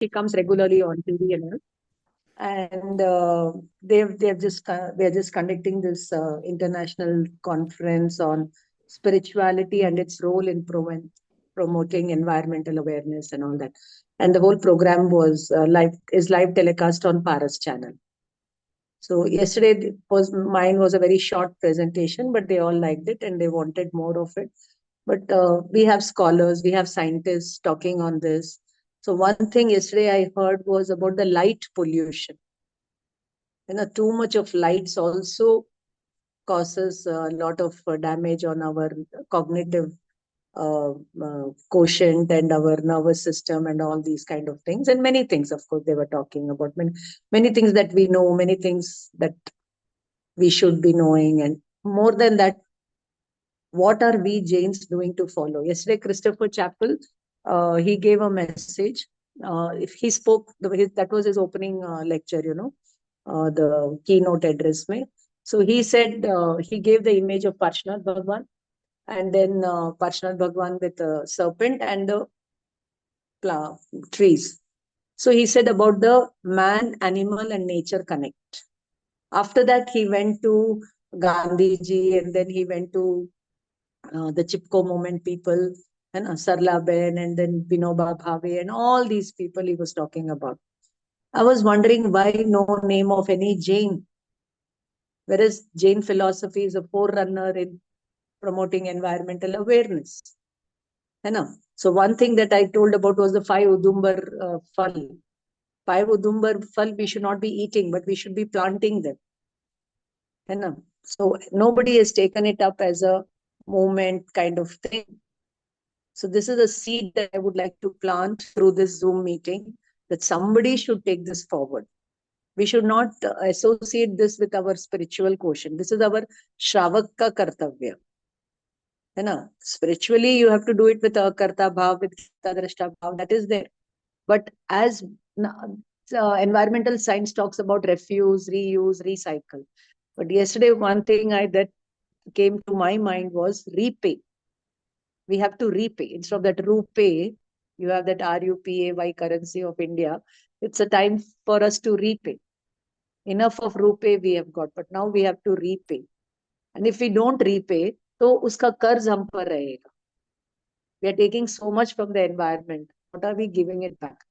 He comes regularly on TV and all. And they're just conducting this international conference on spirituality and its role in promoting environmental awareness and all that. And the whole program was live telecast on Paras channel. So yesterday mine was a very short presentation, but they all liked it and they wanted more of it. But we have scholars, we have scientists talking on this. So one thing yesterday I heard was about the light pollution. Too much of lights also causes a lot of damage on our cognitive quotient and our nervous system and all these kind of things. And many things, of course, they were talking about many things that we know, many things that we should be knowing. And more than that, what are we Jains doing to follow? Yesterday, Christopher Chappell, he gave a message. If he spoke, that was his opening lecture, the keynote address. So he said, he gave the image of Parshnath Bhagwan, and then Parshnath Bhagwan with a serpent and the trees. So he said about the man, animal, and nature connect. After that, he went to Gandhiji, and then he went to the Chipko movement people, and Sarla Ben, and then Vinoba Bhave, and all these people he was talking about. I was wondering why no name of any Jain, whereas Jain philosophy is a forerunner in promoting environmental awareness. So one thing that I told about was the 5 Udumbar Phal. 5 Udumbar Phal we should not be eating, but we should be planting them. So nobody has taken it up as a movement kind of thing. So this is a seed that I would like to plant through this Zoom meeting, that somebody should take this forward. We should not associate this with our spiritual quotient. This is our Shravaka Kartavya. Spiritually, you have to do it with Karta Bhav, with Priyadarshana Bhav, that is there. But as environmental science talks about refuse, reuse, recycle. But yesterday, one thing that came to my mind was repay. We have to repay. Instead of that rupee, you have that RUPAY currency of India. It's a time for us to repay. Enough of rupee we have got, but now we have to repay. And if we don't repay, तो उसका कर्ज हम पर रहेगा. We are taking so much from the environment. What are we giving it back?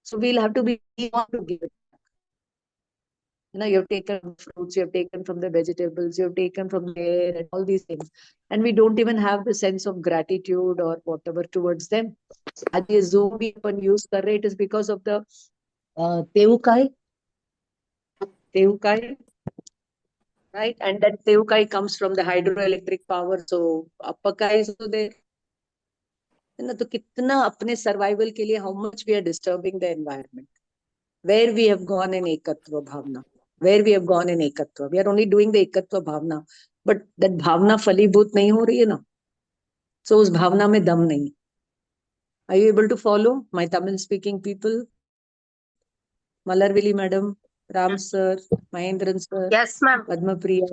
So we'll have to be able to give it back. You have taken fruits, you have taken from the vegetables, you have taken from the air and all these things. And we don't even have the sense of gratitude or whatever towards them. As ये Zoom भी अपन use कर रहे, it is because of the Teukai, right? And that Teukai comes from the hydroelectric power. So Appakai is also there. तो कितना अपने survival के लिए how much we are disturbing the environment. Where we have gone in ekatva bhavna. Where we have gone in ekatva. We are only doing the ekatva bhavna. But that bhavna falibhut nahi ho rahi hai na. So us bhavna mein dam nahi. Are you able to follow my Tamil speaking people? Malarvili madam, Ram sir, Mahendran sir, yes ma'am, Padma Priya,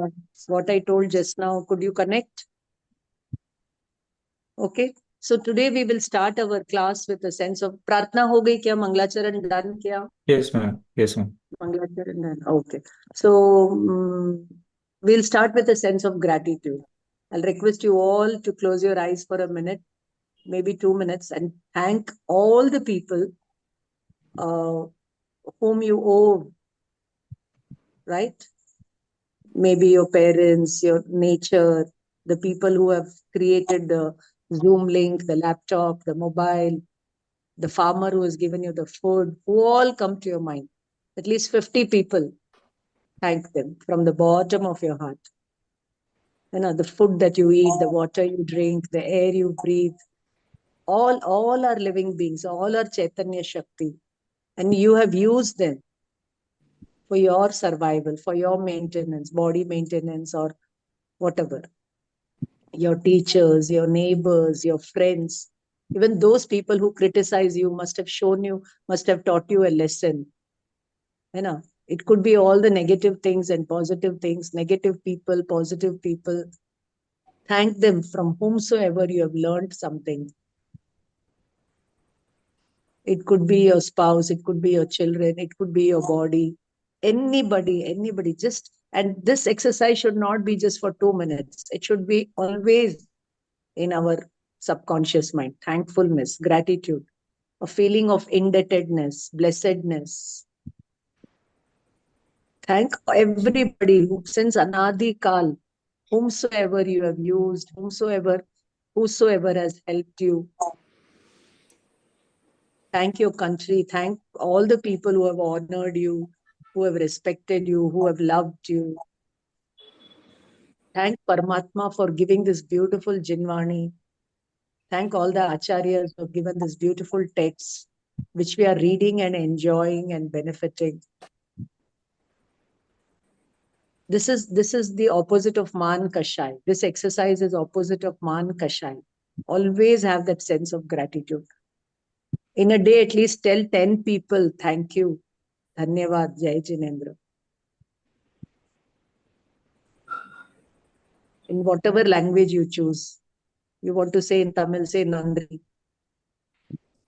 what I told just now, could you connect? Okay. So today we will start our class with a sense of Pratna ho gayi kya? Manglacharan done kya? Yes, ma'am. Yes, ma'am. Manglacharan done. Okay. So we'll start with a sense of gratitude. I'll request you all to close your eyes for a minute, maybe 2 minutes, and thank all the people whom you owe, right? Maybe your parents, your nature, the people who have created the Zoom link, the laptop, the mobile, the farmer who has given you the food, who all come to your mind. At least 50 people. Thank them from the bottom of your heart. The food that you eat, the water you drink, the air you breathe, all are living beings, all are Chaitanya Shakti. And you have used them for your survival, for your maintenance, body maintenance or whatever. Your teachers, your neighbors, your friends, even those people who criticize you must have taught you a lesson. It could be all the negative things and positive things, negative people, positive people. Thank them from whomsoever you have learned something. It could be your spouse, it could be your children, it could be your body, anybody. Just, and this exercise should not be just for 2 minutes. It should be always in our subconscious mind. Thankfulness, gratitude, a feeling of indebtedness, blessedness. Thank everybody who, since Anadi Kal, whomsoever you have used, whosoever has helped you. Thank your country. Thank all the people who have honored you, who have respected you, who have loved you. Thank Paramatma for giving this beautiful Jinvani. Thank all the acharyas who have given this beautiful text, which we are reading and enjoying and benefiting. This is the opposite of Man Kashai. This exercise is opposite of Man Kashai. Always have that sense of gratitude. In a day, at least tell 10 people, thank you. Dhanyavad, Jai Jinendra. In whatever language you choose. You want to say in Tamil, say Nandri.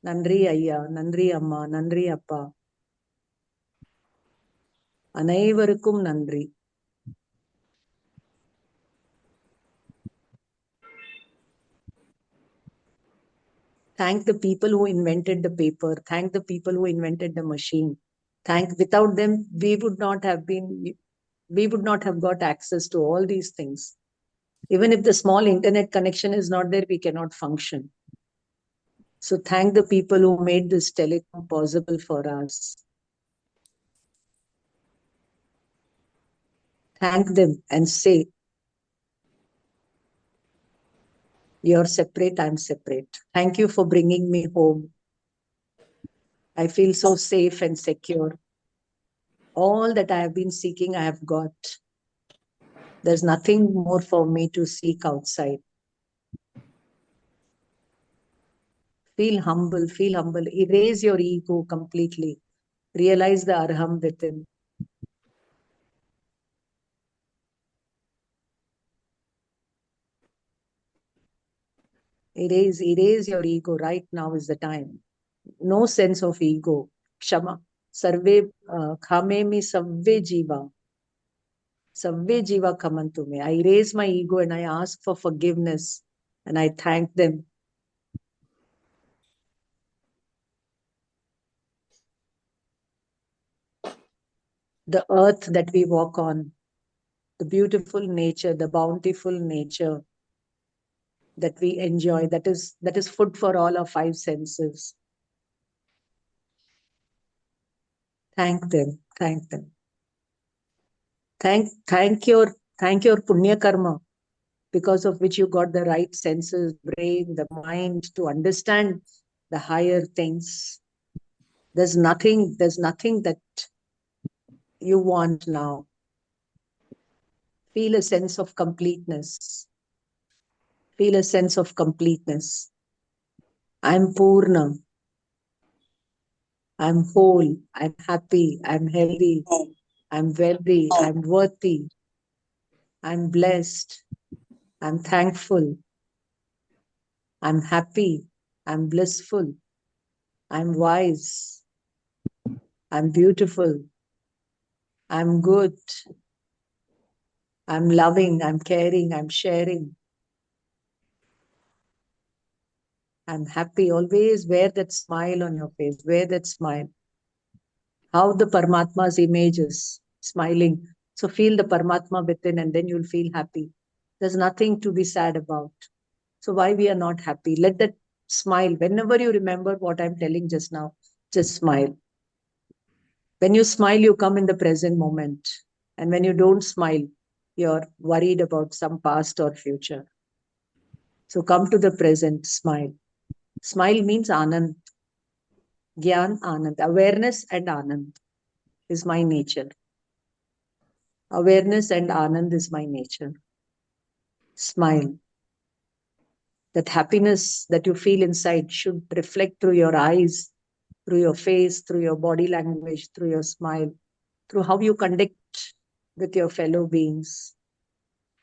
Nandri Ayya, Nandri Amma, Nandri Appa. Anaivarukkum Nandri. Thank the people who invented the paper. Thank the people who invented the machine. Without them, we would not have got access to all these things. Even if the small internet connection is not there, we cannot function. So thank the people who made this telecom possible for us. Thank them and say, you're separate, I'm separate. Thank you for bringing me home. I feel so safe and secure. All that I have been seeking, I have got. There's nothing more for me to seek outside. Feel humble, feel humble. Erase your ego completely. Realize the arham within. Erase your ego. Right now is the time. No sense of ego. Kshama. Sarve khame mi savve jiva. Savve jiva kamantu me. I raise my ego and I ask for forgiveness and I thank them. The earth that we walk on, the beautiful nature, the bountiful nature that we enjoy, that is food for all our five senses. Thank them, thank them. Thank your punya karma, because of which you got the right senses, brain, the mind to understand the higher things. There's nothing that you want now. Feel a sense of completeness. Feel a sense of completeness. I'm Purna. I'm whole. I'm happy. I'm healthy. I'm wealthy. I'm worthy. I'm blessed. I'm thankful. I'm happy. I'm blissful. I'm wise. I'm beautiful. I'm good. I'm loving. I'm caring. I'm sharing. I'm happy. Always wear that smile on your face. Wear that smile. How the Paramatma's image is smiling. So feel the Paramatma within and then you'll feel happy. There's nothing to be sad about. So why we are not happy? Let that smile. Whenever you remember what I'm telling just now, just smile. When you smile, you come in the present moment. And when you don't smile, you're worried about some past or future. So come to the present, smile. Smile means Anand. Gyan, Anand. Awareness and Anand is my nature. Awareness and Anand is my nature. Smile. That happiness that you feel inside should reflect through your eyes, through your face, through your body language, through your smile, through how you conduct with your fellow beings,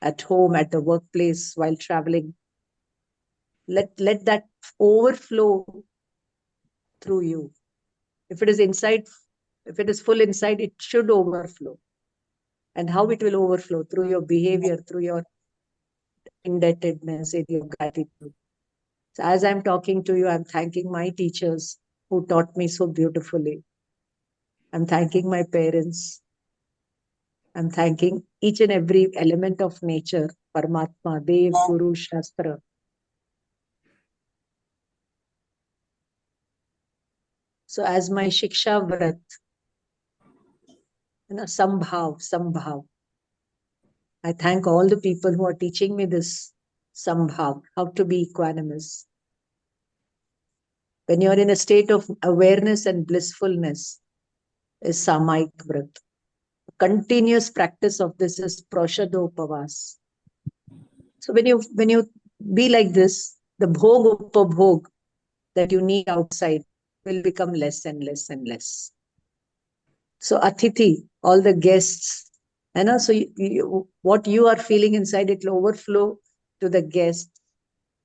at home, at the workplace, while traveling. Let that overflow through you. If it is inside, if it is full inside, it should overflow. And how it will overflow? Through your behavior, through your indebtedness, in your gratitude. So as I'm talking to you, I'm thanking my teachers who taught me so beautifully. I'm thanking my parents. I'm thanking each and every element of nature, Paramatma, Dev, Guru, Shastra. So as my Shiksha Vrat, Sambhav. I thank all the people who are teaching me this Sambhav, how to be equanimous. When you're in a state of awareness and blissfulness, is Samaik Vrat. Continuous practice of this is Prashadopavas. So when you be like this, the bhog upabhog that you need outside will become less and less and less. So Atithi, all the guests, so what you are feeling inside, it will overflow to the guests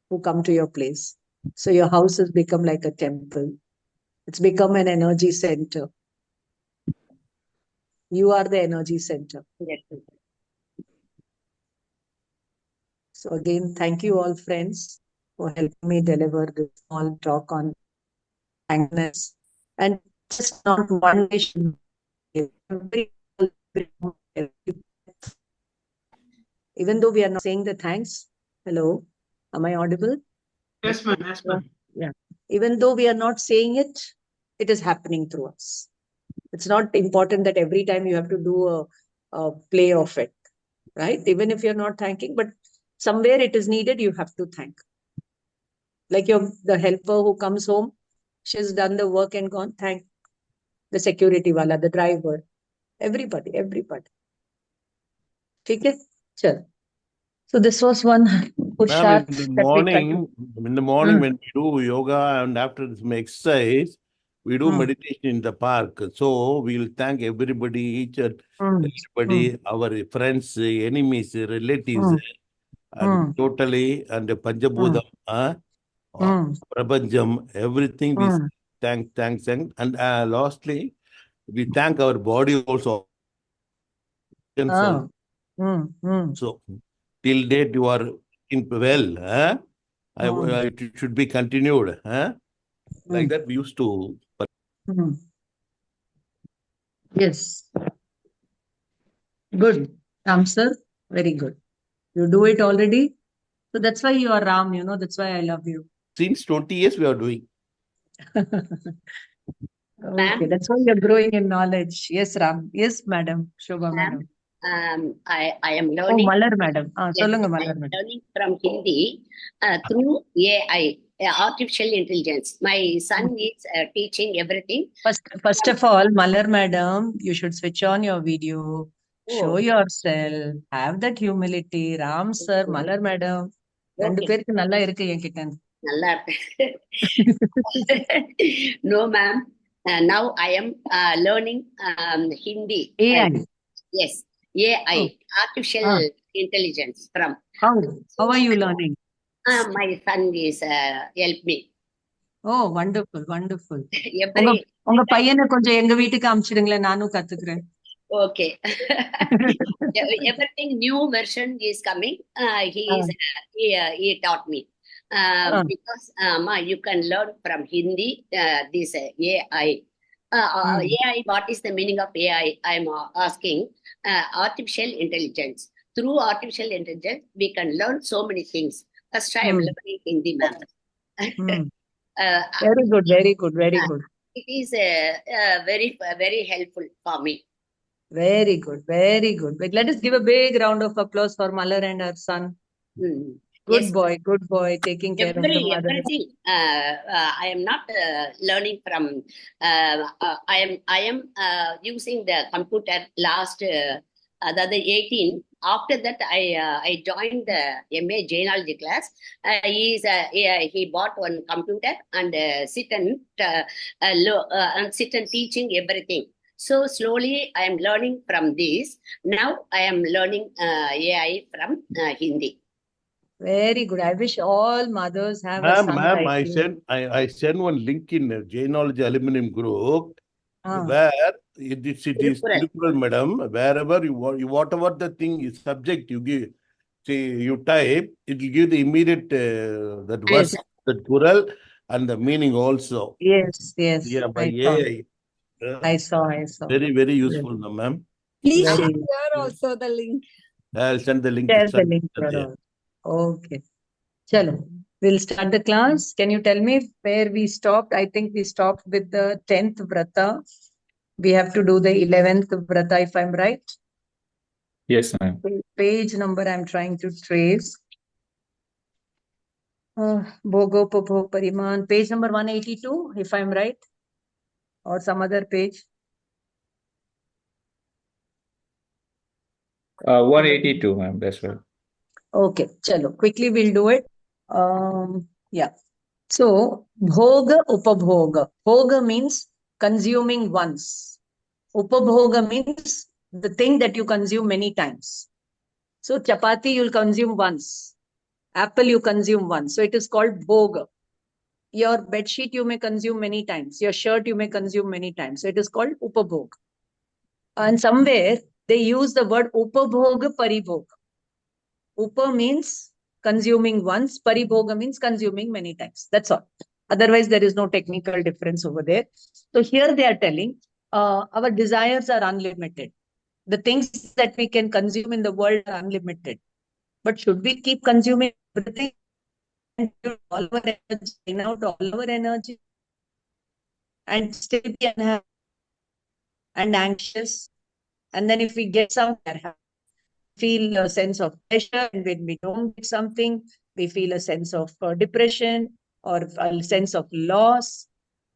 who come to your place. So your house has become like a temple. It's become an energy center. You are the energy center. Yes. So again, thank you all friends for helping me deliver this small talk on thankfulness. And just not one day should be even though we are not saying the thanks. Hello, am I audible? Yes, ma'am. Yes, ma'am. Yeah. Even though we are not saying it, it is happening through us. It's not important that every time you have to do a play of it, right? Even if you're not thanking, but somewhere it is needed, you have to thank. Like the helper who comes home, she's done the work and gone, thank the security wala, the driver, everybody. Okay? Sure. So this was one Ma'am, Purusharth that we try to. in the morning when we do yoga and after some exercise, we do Mm. meditation in the park. So we'll thank everybody, each and everybody, our friends, enemies, relatives, and totally, and Panchabhudam, Prabhanjam, everything we thanks. And lastly, we thank our body also. So, till date you are in well, it should be continued. Like that we used to. Yes. Good. Ram sir, very good. You do it already. So that's why you are Ram, that's why I love you. Since 20 years we are doing. Okay, that's why you're growing in knowledge. Yes, Ram. Yes, madam. Shobha madam. I am learning. Malar madam. Solunga I Malar am madam. learning from Hindi through AI, artificial intelligence. My son is teaching everything. First of all, Malar madam, you should switch on your video, show yourself, have that humility. Ram sir, Malar madam. ரெண்டு பேருக்கு நல்லா இருக்கு என்கிட்ட. நல்லா இருக்கு. No, ma'am. Now I am learning Hindi. AI. Yes, AI, artificial intelligence from. How are you learning? My son is help me. Oh, wonderful. உங்க பையனை கொஞ்சம் எங்க வீட்டுக்கு அனுப்பிச்சிடுங்களேன், நானும் கத்துக்கிறேன். Okay. Everything new version is coming. He taught me. Because you can learn from Hindi this AI. AI, what is the meaning of AI? I'm asking. Artificial intelligence. Through artificial intelligence, we can learn so many things. First, I am learning Hindi, ma'am. Very good. It is very helpful for me. Very good. But let us give a big round of applause for Malar and her son. Good boy, taking care of the mother. Everything. I am not learning from. I am using the computer last the 18. After that, I joined the MA Jainology class. He bought one computer and sit and teaching everything. So slowly, I am learning from this. Now I am learning AI from Hindi. Very good. I wish all mothers have a son Ma'am, like you. I send one link in Jainology Aluminum Group Ah, where it is Tirukural. Tirukural, madam. Wherever whatever the thing is subject you give, see, you type, it will give the immediate that verse, yes, that Kural, and the meaning also. yes, yes. Yeah, by I saw. AI. I saw. I saw. Very, very Yes, useful, no, ma'am. Please very share good. also the link. I'll send the link. Share the link for all. Okay. Chalo. We'll start the class. Can you tell me where we stopped? I think we stopped with the 10th vrata. We have to do the 11th vrata, if I'm right. Yes, ma'am. Page number I'm trying to trace. Bhogo Pariman. Page number 182, if I'm right. Or some other page. 182, ma'am. That's right. Okay, chalo. Quickly we'll do it. Yeah. So, bhoga upabhoga. Bhoga means consuming once. Upabhoga means the thing that you consume many times. So, chapati you'll consume once. Apple you consume once. So, it is called bhoga. Your bedsheet you may consume many times. Your shirt you may consume many times. So, it is called upabhoga. And somewhere they use the word upabhoga paribhoga. Upa means consuming once, paribhoga means consuming many times. That's all. Otherwise, there is no technical difference over there. So here they are telling our desires are unlimited. The things that we can consume in the world are unlimited. But should we keep consuming everything and use all our energy, drain out all our energy and still be unhappy and anxious? And then if we get some, we're happy. Feel a sense of pleasure, and when we don't get something, we feel a sense of depression or a sense of loss.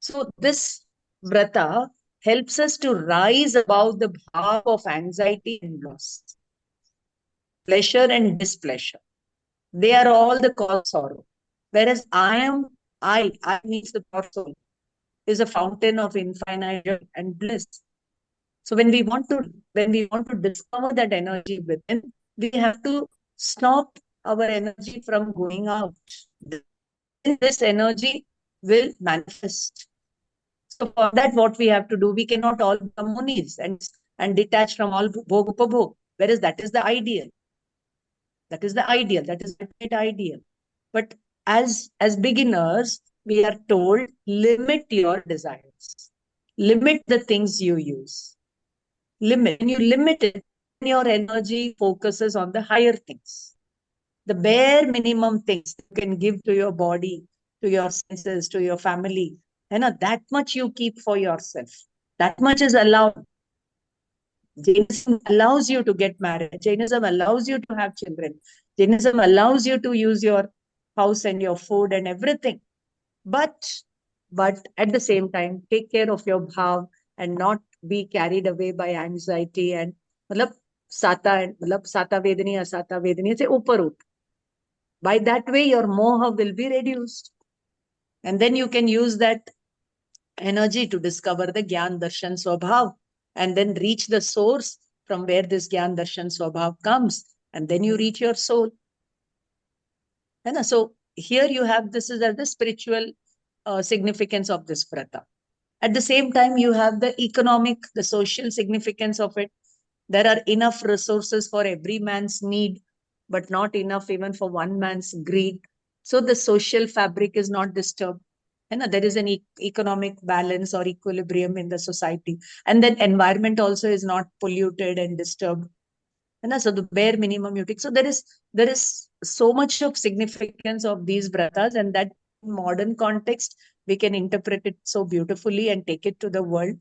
So this vrata helps us to rise above the bhav of anxiety and loss, pleasure and displeasure. They are all the cause of sorrow. Whereas I means the pure soul, is a fountain of infinite joy and bliss. So when we want to discover that energy within, we have to stop our energy from going out. Then this energy will manifest. So for that, what we have to do, we cannot all become munis and detach from all bhog upabhog. Whereas that is the ideal. That is the ideal. That is the ultimate ideal. But as beginners, we are told limit your desires, limit the things you use. Limit. When you limit it, your energy focuses on the higher things. The bare minimum things you can give to your body, to your senses, to your family. That much you keep for yourself. That much is allowed. Jainism allows you to get married. Jainism allows you to have children. Jainism allows you to use your house and your food and everything. But at the same time, take care of your bhav and not be carried away by anxiety and matlab, sata vedani asata vedani se upar ut. By that way, your moha will be reduced. And then you can use that energy to discover the Gyan Darshan Swabhav and then reach the source from where this Gyan Darshan Swabhav comes. And then you reach your soul. So here you have, this is the spiritual significance of this vrata. At the same time, you have the economic, the social significance of it. There are enough resources for every man's need, but not enough even for one man's greed. So the social fabric is not disturbed. There is an economic balance or equilibrium in the society. And then environment also is not polluted and disturbed. So the bare minimum you take. So there is so much of significance of these vratas, and that in modern context, we can interpret it so beautifully and take it to the world.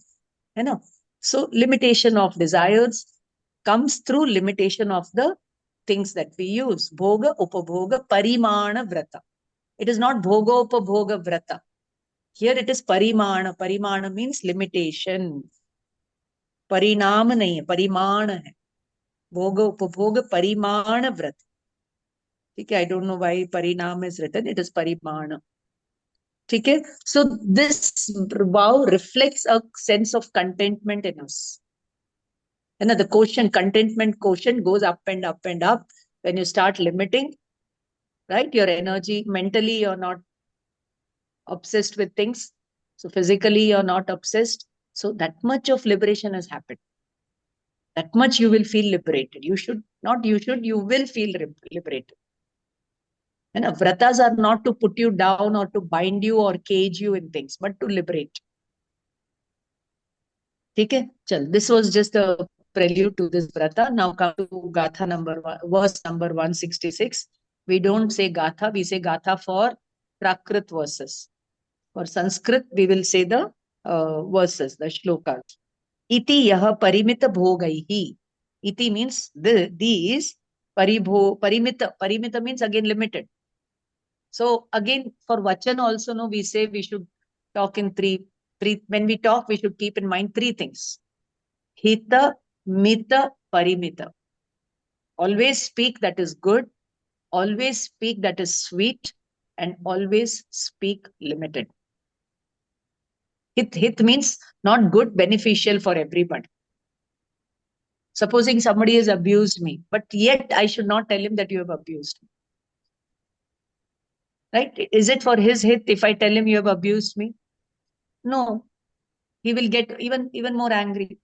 So limitation of desires comes through limitation of the things that we use. Bhoga, upabhoga, parimana vrata. It is not bhoga, upabhoga vrata. Here it is parimana. Parimana means limitation. Parinam nahi hai, parimana hai. Bhoga, upabhoga, parimana vrata. Okay, I don't know why parinam is written. It is parimana. Okay, so this vow reflects a sense of contentment in us. The contentment quotient goes up and up and up when you start limiting. right? Your energy, mentally, you're not obsessed with things. So physically, you're not obsessed. So that much of liberation has happened. That much you will feel liberated. You will feel liberated. And vratas are not to put you down or to bind you or cage you in things, but to liberate. Okay? Chal, this was just a prelude to this vrata. Now come to Gatha number one, verse number 166. We don't say Gatha, we say Gatha for Prakrit verses. For Sanskrit, we will say the verses, the shlokas. Iti yaha parimita bhogaihi. Iti means these parimita. Parimita means again limited. So again, for Vachan also, no, we say we should talk in three. When we talk, we should keep in mind three things. Hita, mita, parimita. Always speak that is good. Always speak that is sweet. And always speak limited. Hit means not good, beneficial for everybody. Supposing somebody has abused me, but yet I should not tell him that you have abused me. Right? Is it for his hit if I tell him you have abused me? No. He will get even more angry.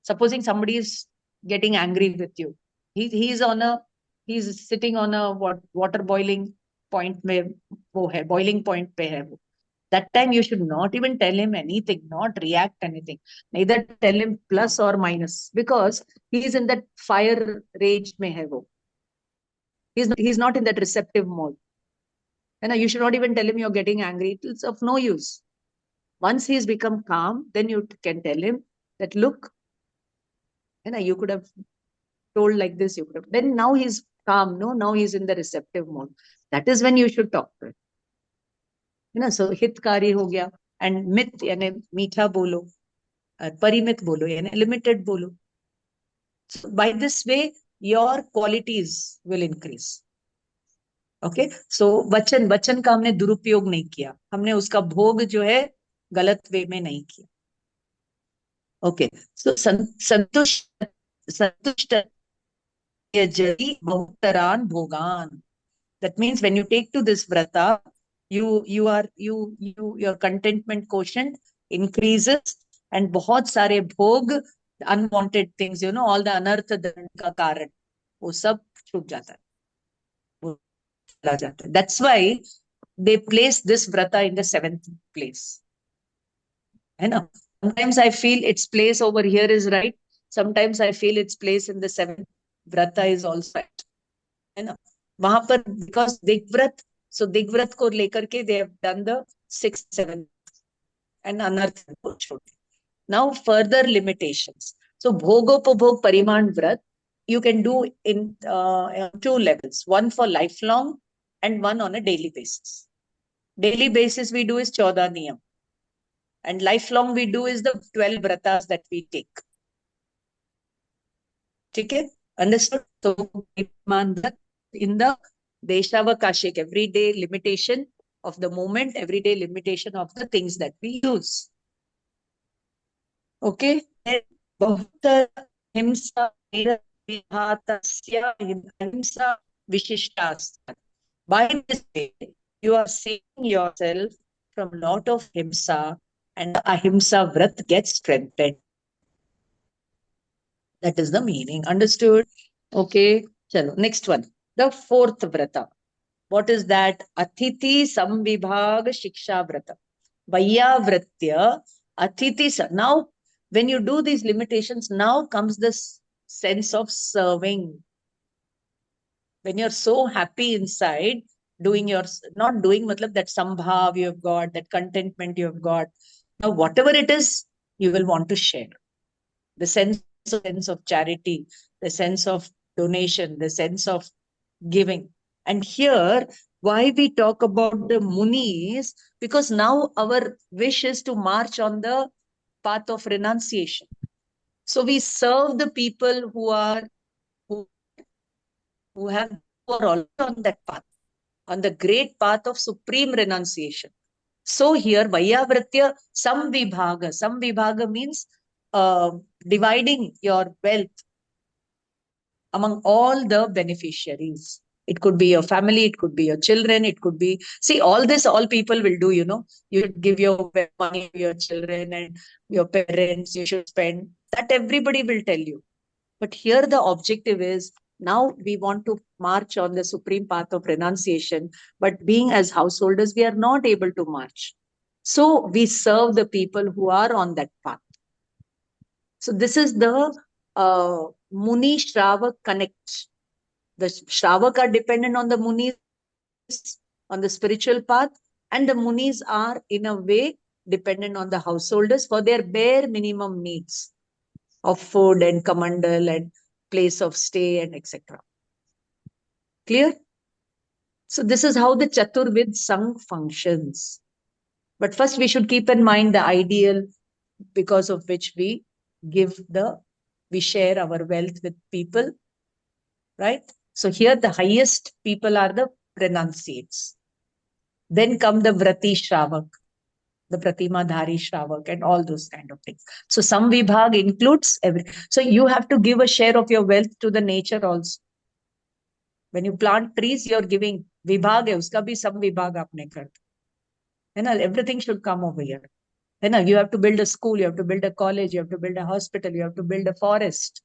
Supposing somebody is getting angry with you. He's sitting on a water boiling point boiling point pe hai wo. That time you should not even tell him anything, not react anything. Neither tell him plus or minus, because he is in that fire rage mein hai wo. He's not in that receptive mode. And you should not even tell him you're getting angry. It's of no use. Once he's become calm, then you can tell him that, look, you could have told like this, you could have. Then now he's calm, no? Now he's in the receptive mode. That is when you should talk to him. So hitkari ho gaya. And mit, yani meetha bolo. Parimit bolo, yani limited bolo. So by this way, your qualities will increase. Okay, so वचन का हमने दुरुपयोग नहीं किया, हमने उसका भोग जो है गलत वे में नहीं किया. Okay, so संतुष्ट यजति बहुतरान भोगान. That means when you take to this vrata, your contentment quotient increases, and बहुत सारे भोग, unwanted things, all the anartha dand का कारण, वो सब छूट जाता है. That's why they place this vrata in the 7th place. Sometimes I feel its place over here is right. Sometimes I feel its place in the 7th vrata is also right. वहां पर because digvrat, so digvrat को लेकर के they have done the 6th, 7th and anartha को छोड़. Now further limitations. So bhogopabhog pariman vrat you can do in 2 levels. One for lifelong and one on a daily basis. Daily basis we do is 14 niyam. And lifelong we do is the 12 vratas that we take. Okay? Understood? So in the Deshavakashik, everyday limitation of the moment, everyday limitation of the things that we use. Okay? Bahutara himsa vihatasya himsa vishishtasya. By this way, you are saving yourself from lot of himsa, and the ahimsa vrat gets strengthened. That is the meaning. Understood? Okay. Chalo. Next one. The 4th vrata. What is that? Athithi samvibhag shiksha vrata. Vaya vritya athithi. Now, when you do these limitations, now comes this sense of serving. When you're so happy inside, not doing matlab that sambhav you have got, that contentment you have got. Now, whatever it is, you will want to share. The sense of charity, the sense of donation, the sense of giving. And here, why we talk about the Munis, because now our wish is to march on the path of renunciation. So we serve the people who are already on that path, on the great path of supreme renunciation. So here, Vayavritya Samvibhaga. Samvibhaga means dividing your wealth among all the beneficiaries It could be your family, it could be your children, it could be, see, all this, all people will do, you know. You should give your money to your children and your parents, you should spend. That everybody will tell you. But here the objective is, now we want to march on the supreme path of renunciation, but being as householders, we are not able to march. So we serve the people who are on that path. So this is the Muni Shravak connect. The Shravak are dependent on the Munis, on the spiritual path, and the Munis are in a way dependent on the householders for their bare minimum needs of food and kamandal and place of stay and etc. Clear? So this is how the Chaturvid Sangh functions. But first we should keep in mind the ideal because of which we share our wealth with people, right? So here the highest people are the renunciates. Then come the Vrati Shravak, the Pratima Dhari Shravak, and all those kind of things. So some Vibhag includes every. So you have to give a share of your wealth to the nature also. When you plant trees, you're giving Vibhag hai, uska bhi sam Vibhag aapne kar. Everything should come over here. You have to build a school, you have to build a college, you have to build a hospital, you have to build a forest.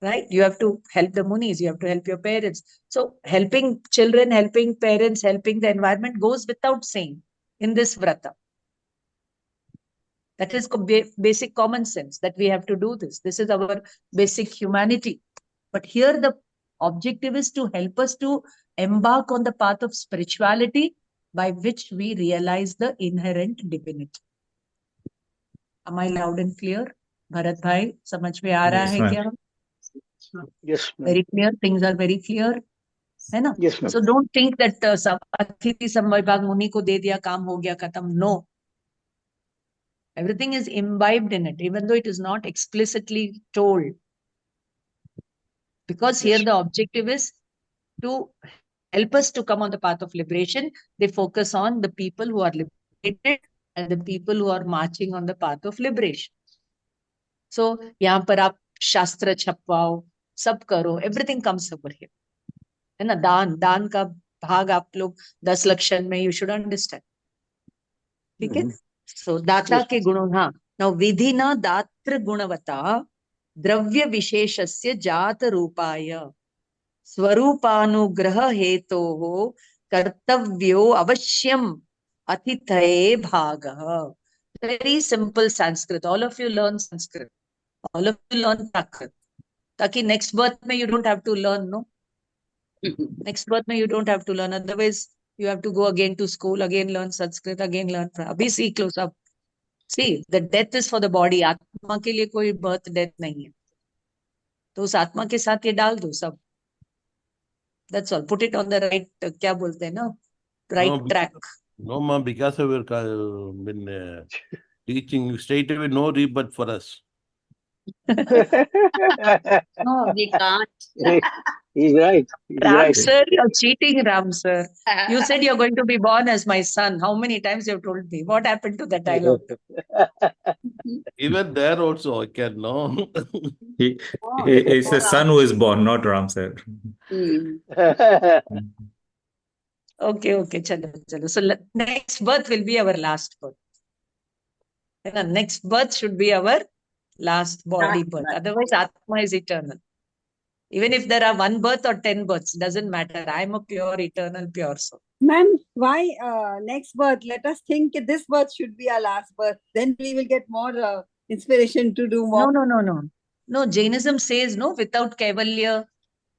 Right? You have to help the Munis, you have to help your parents. So helping children, helping parents, helping the environment goes without saying in this vrata. That is basic common sense that we have to do this. This is our basic humanity. But here the objective is to help us to embark on the path of spirituality by which we realize the inherent divinity. Am I loud and clear? Bharat bhai, samajh mein aa raha Yes, hai ma'am. kya? Yes, ma'am. Very clear. Things are very clear. है ना? Yes, ma'am. So don't think that अतिथि संविभाग मुनि को दे दिया काम हो गया खत्म. No. Everything is imbibed in it, even though it is not explicitly told. Because here the objective is to help us to come on the path of liberation. They focus on the people who are liberated and the people who are marching on the path of liberation. So यहाँ पर आप शास्त्र छपवाओ, सब करो, everything comes over here. है ना? दान का भाग आप लोग 10 लक्षण में you should understand. ठीक है? So दाता के गुणों, हाँ. Now विधि न दात्र गुणवता द्रव्य विशेषस्य जात रूपाय स्वरूपानुग्रह हेतोः कर्तव्यो अवश्यम अतिथये भागः. Very simple Sanskrit. All of you learn Sanskrit. All of you learn Prakrit. ताकि next birth में you don't have to learn, no? Next birth में you don't have to learn. Otherwise, you have to go again to school, again learn Sanskrit, again learn. अभी सीख लो सब. See, the death is for the body. आत्मा के लिए कोई birth death नहीं है. तो उस आत्मा के साथ ये डाल दो सब. That's all. Put it on the right, क्या बोलते हैं ना? Right track. No, ma'am, because we been teaching straight away, no rebirth for us. No, we can't. He's right. He's Ram right. sir, you're cheating, Ram sir. You said you're going to be born as my son. How many times you've told me? What happened to that dialogue? Even there also, I can know. It's the son who is born, not Ram sir. Okay, chalo. So next birth will be our last birth. Next birth should be our last body birth. Otherwise, Atma is eternal. Even if there are 1 birth or 10 births, doesn't matter. I am a pure, eternal, pure soul. Ma'am, why next birth? Let us think this birth should be our last birth. Then we will get more inspiration to do more. No. No, Jainism says, no, without Kaivalya,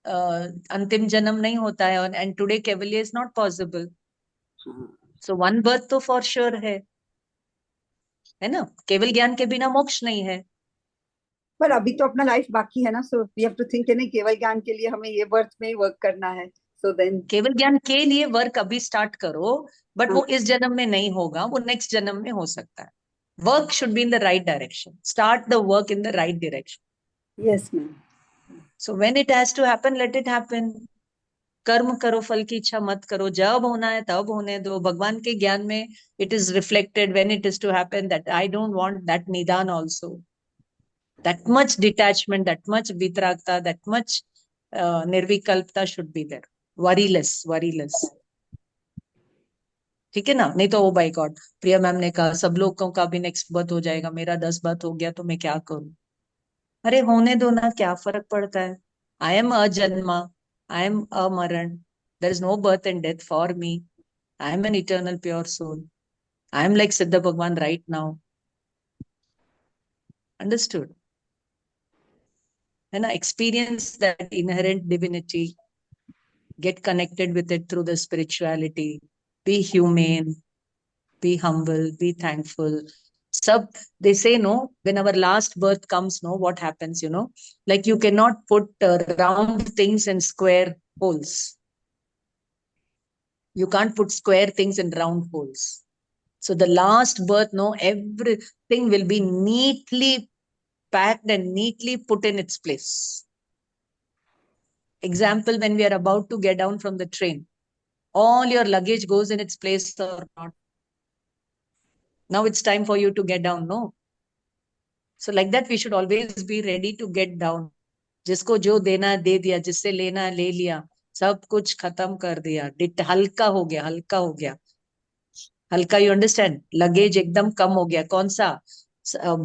Antim Janam nahi hota hai. And today Kaivalya is not possible. So 1 birth to for sure hai ना? केवल ज्ञान के बिना मोक्ष नहीं है. पर अभी तो अपना लाइफ बाकी है ना, so we have to think नहीं केवल ज्ञान के लिए हमें ये बर्थ में ही वर्क करना है. So then केवल ज्ञान के लिए वर्क अभी स्टार्ट करो, बट वो इस जन्म में नहीं होगा, वो नेक्स्ट जन्म में हो सकता है. Work should be in the right direction. Start the work in the right direction. Yes, ma'am. So when it has to happen, let it happen. कर्म करो, फल की इच्छा मत करो. जब होना है तब होने दो. भगवान के ज्ञान में it is reflected when it is to happen that I don't want that nidan also. That much detachment, that much vitragta, that much Nirvikalpta should be there. Worryless. ठीक है ना? नहीं तो ओ बाय गॉड, प्रिया मैम ने कहा सब लोगों का भी नेक्स्ट बर्थ हो जाएगा, मेरा 10 बर्थ हो गया तो मैं क्या करूं? अरे होने दो ना, क्या फर्क पड़ता है? आई एम अजन्मा, आई एम अमरण, there is no birth and death for me, I am an eternal pure soul, I am like सिद्ध भगवान राइट नाउ. अंडरस्टूड है ना? Experience that inherent divinity, get connected with it through the spirituality, be humane, be humble, be thankful. Sub, they say, no, when our last birth comes, no, what happens, like you cannot put round things in square holes. You can't put square things in round holes. So the last birth, no, everything will be neatly packed and neatly put in its place. Example, when we are about to get down from the train, all your luggage goes in its place or not. Now it's time for you to get down, no? So like that, we should always be ready to get down. जिसको जो देना है दे दिया, जिससे लेना है ले लिया, सब कुछ खत्म कर दिया, हल्का हो गया, हल्का हो गया, हल्का. You understand? लगेज एकदम कम हो गया. कौन सा?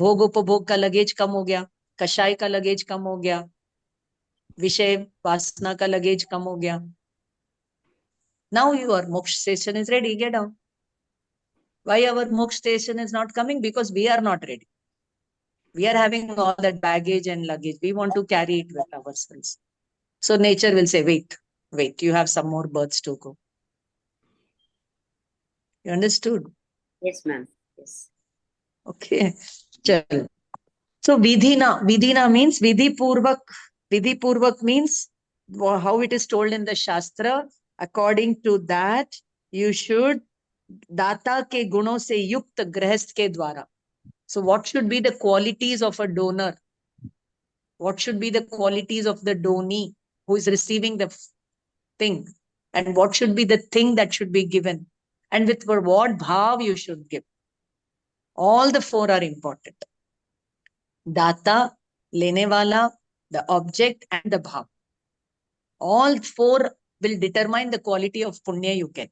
भोग उपभोग का लगेज कम हो गया, कषाय का लगेज कम हो गया, विषय वासना का लगेज कम हो गया. Now your moksha station is ready, get down. Why our moksha station is not coming? Because we are not ready. We are having all that baggage and luggage. We want to carry it with ourselves. So nature will say, wait, you have some more births to go. You understood? Yes, ma'am. Yes. Okay. Chal. So vidhina means vidhi purvak. Vidhi purvak means how it is told in the Shastra. According to that, you should data ke guno se yukt grahast ke dwara. So what should be the qualities of a donor? What should be the qualities of the donee who is receiving the thing? And what should be the thing that should be given? And with what bhav you should give? All the four are important. Data, lene wala, the object, and the bhav. All four will determine the quality of punya you get.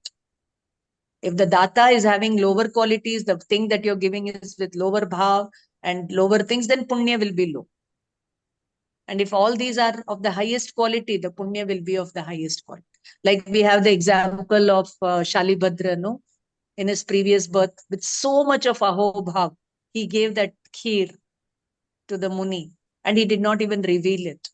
If the data is having lower qualities, the thing that you're giving is with lower bhav and lower things, then punya will be low. And if all these are of the highest quality, the punya will be of the highest quality. Like we have the example of Shalibhadra, no? In his previous birth, with so much of ahobhav, he gave that kheer to the Muni, and he did not even reveal it.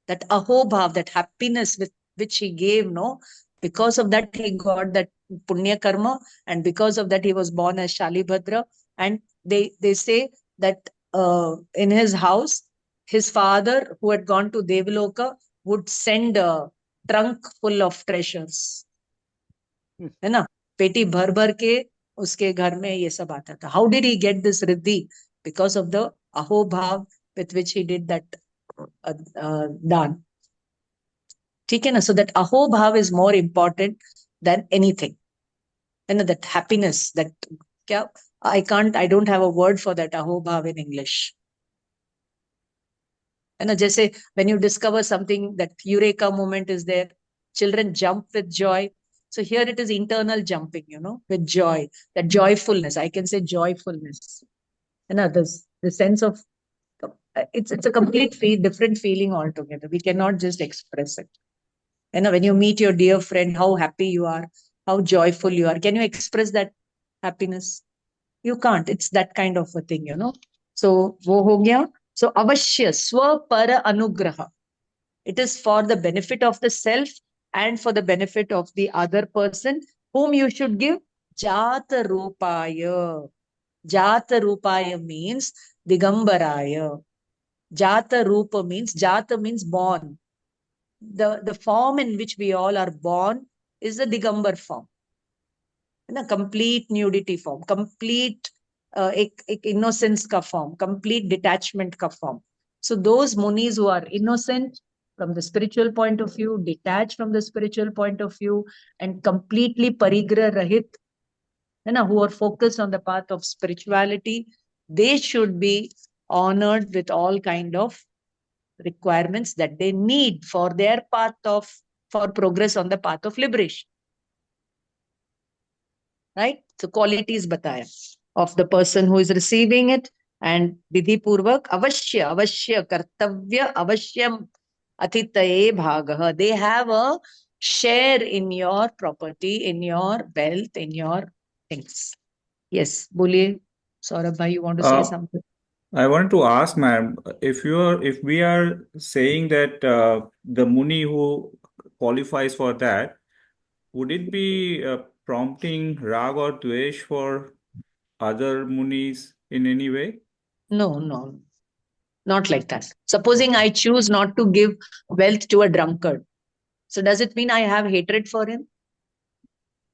That ahobhav, that happiness with which he gave, no? Because of that, he got that punya karma, and because of that, he was born as Shalibhadra. And they say that in his house, his father, who had gone to Devaloka, would send a trunk full of treasures. है ना? पेटी भर भर के उसके घर में ये सब आता था. How did he get this riddhi? Because of the ahobhav with which he did that dan. ठीक है ना? So that ahobhav is more important than anything. And that happiness, that I don't have a word for that ahobhav in English. And जैसे when you discover something, that eureka moment is there, children jump with joy. So here it is internal jumping, with joy, that joyfulness. I can say joyfulness. And the sense of it's a complete different feeling altogether. We cannot just express it. And when you meet your dear friend, how happy you are, how joyful you are. Can you express that happiness? You can't. It's that kind of a thing, So wo ho gaya. So avashya swapara anugraha. It is for the benefit of the self and for the benefit of the other person, whom you should give jata rupaya. Jata rupaya means digambaraya. Jata rupa means born. The form in which we all are born is the digambar form. A complete nudity form, complete innocence ka form, complete detachment ka form. So those munis who are innocent from the spiritual point of view, detached from the spiritual point of view, and completely parigrah rahit, who are focused on the path of spirituality, they should be honored with all kind of requirements that they need for their for progress on the path of liberation. Right? So qualities bataya of the person who is receiving it, and vidhi purvak avashya kartavya avashyam atitaye bhagah. They have a share in your property, in your wealth, in your things. Yes, Boliye, Saurabh bhai, you want to say something? I wanted to ask, ma'am, if we are saying that the Muni who qualifies for that, would it be prompting rag or dvesh for other Munis in any way? No, not like that. Supposing I choose not to give wealth to a drunkard, so does it mean I have hatred for him?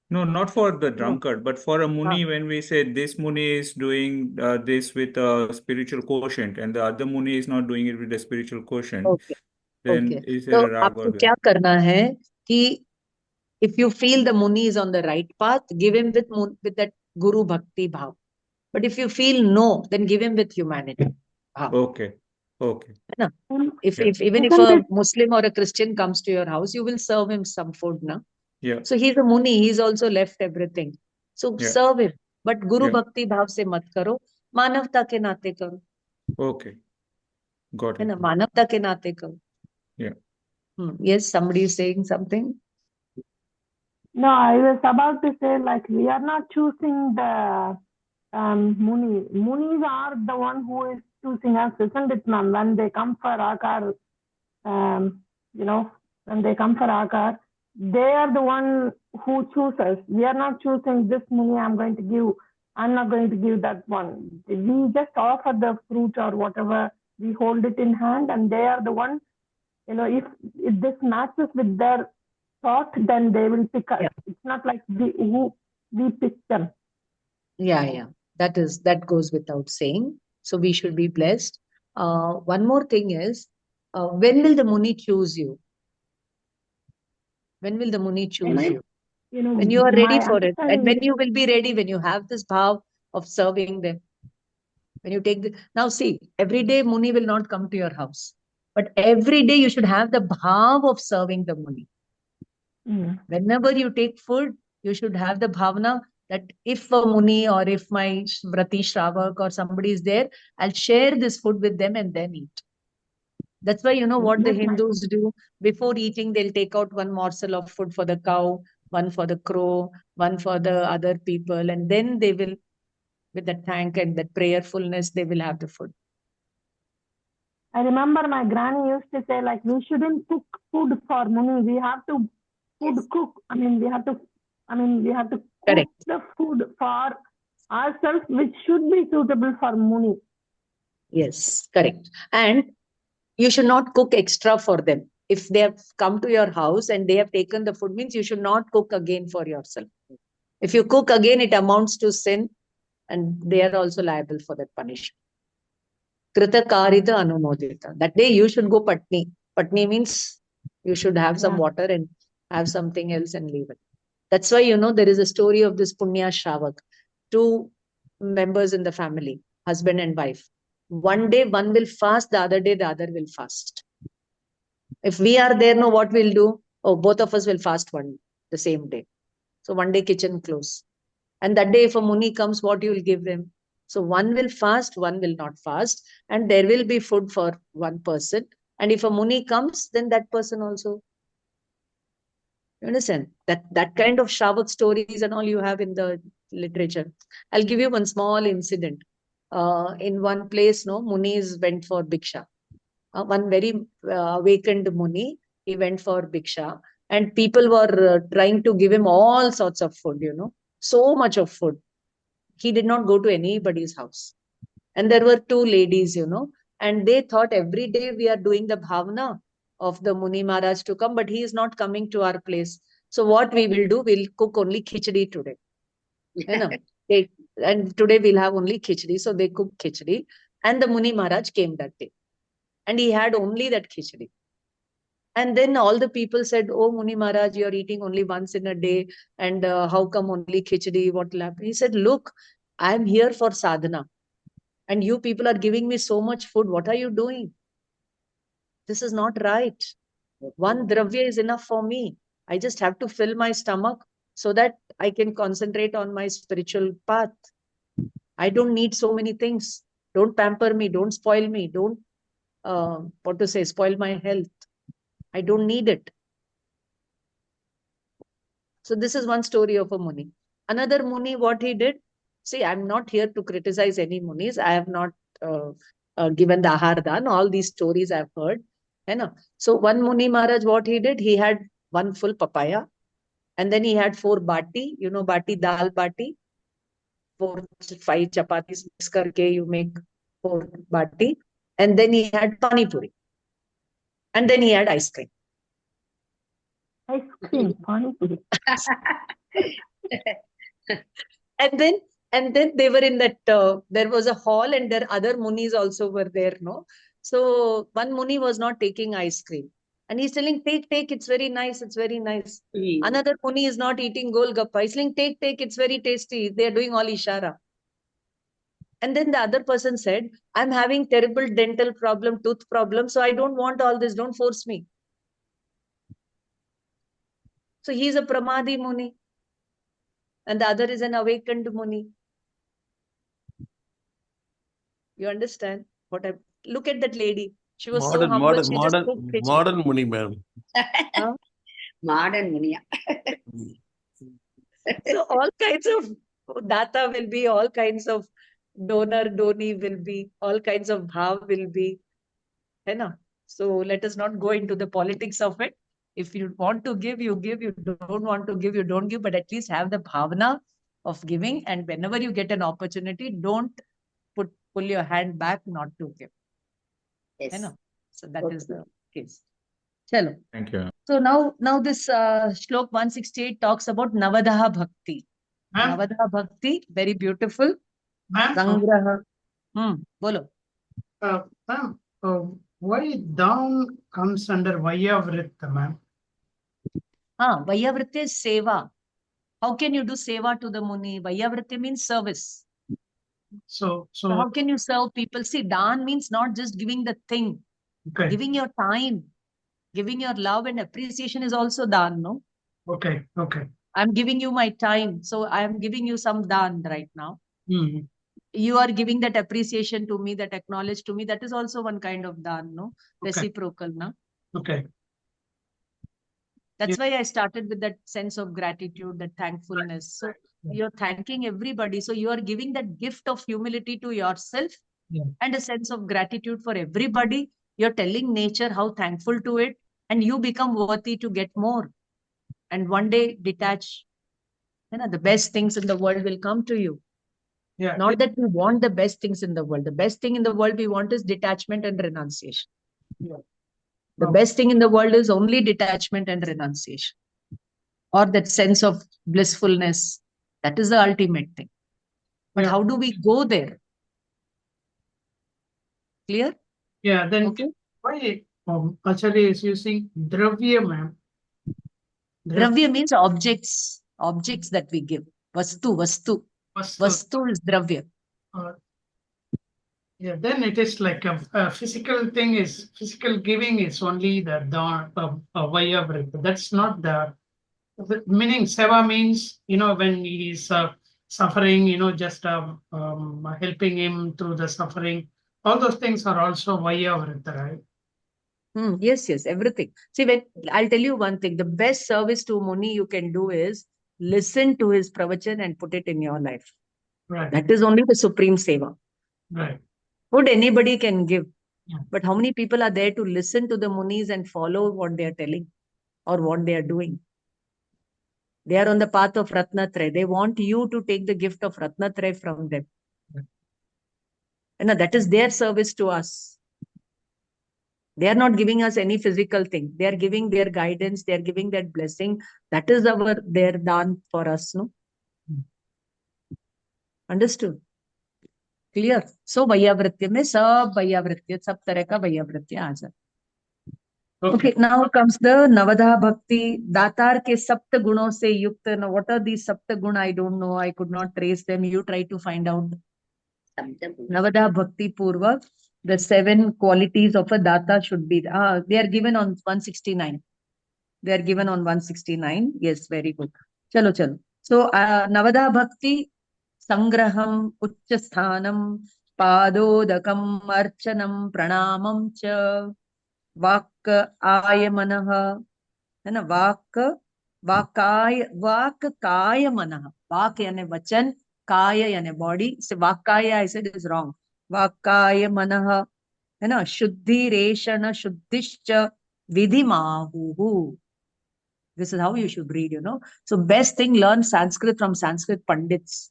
No, not for the No. drunkard, but for a Muni, when we say this Muni is doing this with a spiritual quotient and the other Muni is not doing it with a spiritual quotient, Okay. then Okay. is there So a rag or आपको dvesh? क्या करना है कि if you feel the Muni is on the right path, give him with that Guru Bhakti bhav. But if you feel no, then give him with humanity bhav. Okay. Okay. Na? If Yeah. even if a Muslim or a Christian comes to your house, you will serve him some food, na? Yeah. So he's a Muni, he's also left everything. So Yeah. serve him. But Guru Yeah. Bhakti bhav se mat karo, मानवता के नाते करो. Okay. Got है it. ना, मानवता के नाते करो. Yeah. Yes, somebody is saying something. No, I was about to say, like, we are not choosing the Muni. Munis are the one who is choosing us, isn't it, ma'am? When they come for Akar, when they come for Akar, they are the one who choose us. We are not choosing this Muni I'm going to give. I'm not going to give that one. We just offer the fruit or whatever. We hold it in hand, and they are the one. If this matches with their thought, then they will pick us. Yeah. It's not like we pick them. Yeah. That goes without saying. So we should be blessed. One more thing is, when will the Muni choose you? When will the Muni choose you? When you are ready for it. And when you will be ready, when you have this bhav of serving them. When you take now see, every day Muni will not come to your house. But every day you should have the bhav of serving the Muni. Whenever you take food, you should have the bhavana that if a Muni or if my Vrati Shravak or somebody is there, I'll share this food with them and then eat. That's why, what the Hindus do, before eating, they'll take out one morsel of food for the cow, one for the crow, one for the other people, and then they will, with that thank and that prayerfulness, they will have the food. I remember my granny used to say, like, we shouldn't cook food for Muni. We have to cook. We have to cook Correct. the food for ourselves, which should be suitable for Muni. Yes, correct. And you should not cook extra for them. If they have come to your house and they have taken the food, means you should not cook again for yourself. If you cook again, it amounts to sin, and they are also liable for that punishment. Krita karita anumodita. That day you should go patni. Patni means you should have some water and have something else and leave it. That's why, there is a story of this Punya Shravak. Two members in the family, husband and wife. One day one will fast, the other day the other will fast. If we are there, what we'll do? Oh, both of us will fast the same day. So one day kitchen close. And that day if a Muni comes, what you will give them? So one will fast, one will not fast. And there will be food for one person. And if a Muni comes, then that person also. You understand? That kind of Shravak stories and all you have in the literature. I'll give you one small incident. In one place, Munis went for Bhiksha. One very awakened Muni, he went for Bhiksha. And people were trying to give him all sorts of food, so much of food. He did not go to anybody's house. And there were two ladies, and they thought every day we are doing the bhavana of the Muni Maharaj to come, but he is not coming to our place. So what we will do, we'll cook only khichdi today. And today we'll have only khichdi. So they cooked khichdi. And the Muni Maharaj came that day. And he had only that khichdi. And then all the people said, oh, Muni Maharaj, you're eating only once in a day. And how come only khichdi? What will happen? He said, look, I'm here for sadhana. And you people are giving me so much food. What are you doing? This is not right. One dravya is enough for me. I just have to fill my stomach so that I can concentrate on my spiritual path. I don't need so many things. Don't pamper me. Don't spoil me. Don't, spoil my health. I don't need it. So this is one story of a Muni. Another Muni, what he did, see, I'm not here to criticize any Munis. I have not given the Ahardan. All these stories I've heard. So one Muni Maharaj, what he did, he had one full papaya. And then he had 4 bati, bati, dal bati. 4, 5 chapatis mix karke you make 4 bati. And then he had pani puri. And then he had ice cream. Ice cream, pani puri. And then they were in that, there was a hall and there other munis also were there, no? So one muni was not taking ice cream. And he's telling, take, it's very nice, it's very nice. Another muni is not eating golgappa. He's saying, take, it's very tasty. They're doing all ishara. And then the other person said, I'm having terrible dental problem, tooth problem, so I don't want all this, don't force me. So he's a pramadi muni. And the other is an awakened muni. You understand what I look at that lady? She was so humble. She just took modern Muni, ma'am. Huh? Modern Munia. So all kinds of data will be, all kinds of donor, doni will be, all kinds of bhav will be. So let us not go into the politics of it. If you want to give, you give. You don't want to give, you don't give. But at least have the bhavana of giving. And whenever you get an opportunity, don't pull your hand back not to give. Yes. So that is the case. Chalo. Thank you. So now this Shlok 168 talks about Navadaha Bhakti. Navadaha Bhakti, very beautiful. Sangraha. Bolo. Ma'am, why down comes under Vayavritta, ma'am? Vayavritta is seva. How can you do seva to the Muni? Vayavritta means service. So how can you serve people? See, Dan means not just giving the thing, giving your time, giving your love and appreciation is also Dan, no? Okay. I'm giving you my time. So I'm giving you some Dan right now. Mm-hmm. You are giving that appreciation to me, that acknowledge to me. That is also one kind of Dan, no? Reciprocal, no? Okay. That's why I started with that sense of gratitude, that thankfulness. So you're thanking everybody. So you are giving that gift of humility to yourself and a sense of gratitude for everybody. You're telling nature how thankful to it, and you become worthy to get more. And one day detach. The best things in the world will come to you. Not that we want the best things in the world. The best thing in the world we want is detachment and renunciation. The best thing in the world is only detachment and renunciation. Or that sense of blissfulness. That is the ultimate thing. But how do we go there? Clear? Yeah, then why Acharya is using Dravya, ma'am? Dravya means objects. Objects that we give. Vastu is Dravya. Then it is like a physical thing is, physical giving is only the Vayavritta. That's not the meaning. Seva means, when he is suffering, just helping him through the suffering. All those things are also Vayavritta, right? Yes, everything. See, I'll tell you one thing, the best service to Muni you can do is listen to his pravachan and put it in your life. Right. That is only the supreme seva. Right. Food anybody can give. But how many people are there to listen to the Munis and follow what they are telling or what they are doing? They are on the path of Ratnatraya. They want you to take the gift of Ratnatraya from them. And that is their service to us. They are not giving us any physical thing. They are giving their guidance. They are giving that blessing. That is their daan for us, no? Understood? Clear? So, Vayavritya mein sab Vayavritya, sab tarah ka Vayavritya aa jata. Okay, now comes the Navadha Bhakti. Datar ke sapta gunon se yukta. Now, what are these sapta guna? I don't know. I could not trace them. You try to find out. Navadha Bhakti Purvak. The 7 qualities of a data should be, they are given on 169. They are given on 169. Yes, very good. Chalo, chalo. So, Navada Bhakti, Sangraham, Uchchasthanam, Padodakam, Archanam, Pranamam cha, Vak Ayamanah, है ना, वाक काय मनः, वाक यानी वचन, काय यानी body, से वाक काय I said is wrong. वाक काय मनः, है ना, शुद्धि रेषण शुद्धिश्च विधिमाहुः. This is how you should read, So best thing, learn Sanskrit from Sanskrit Pandits.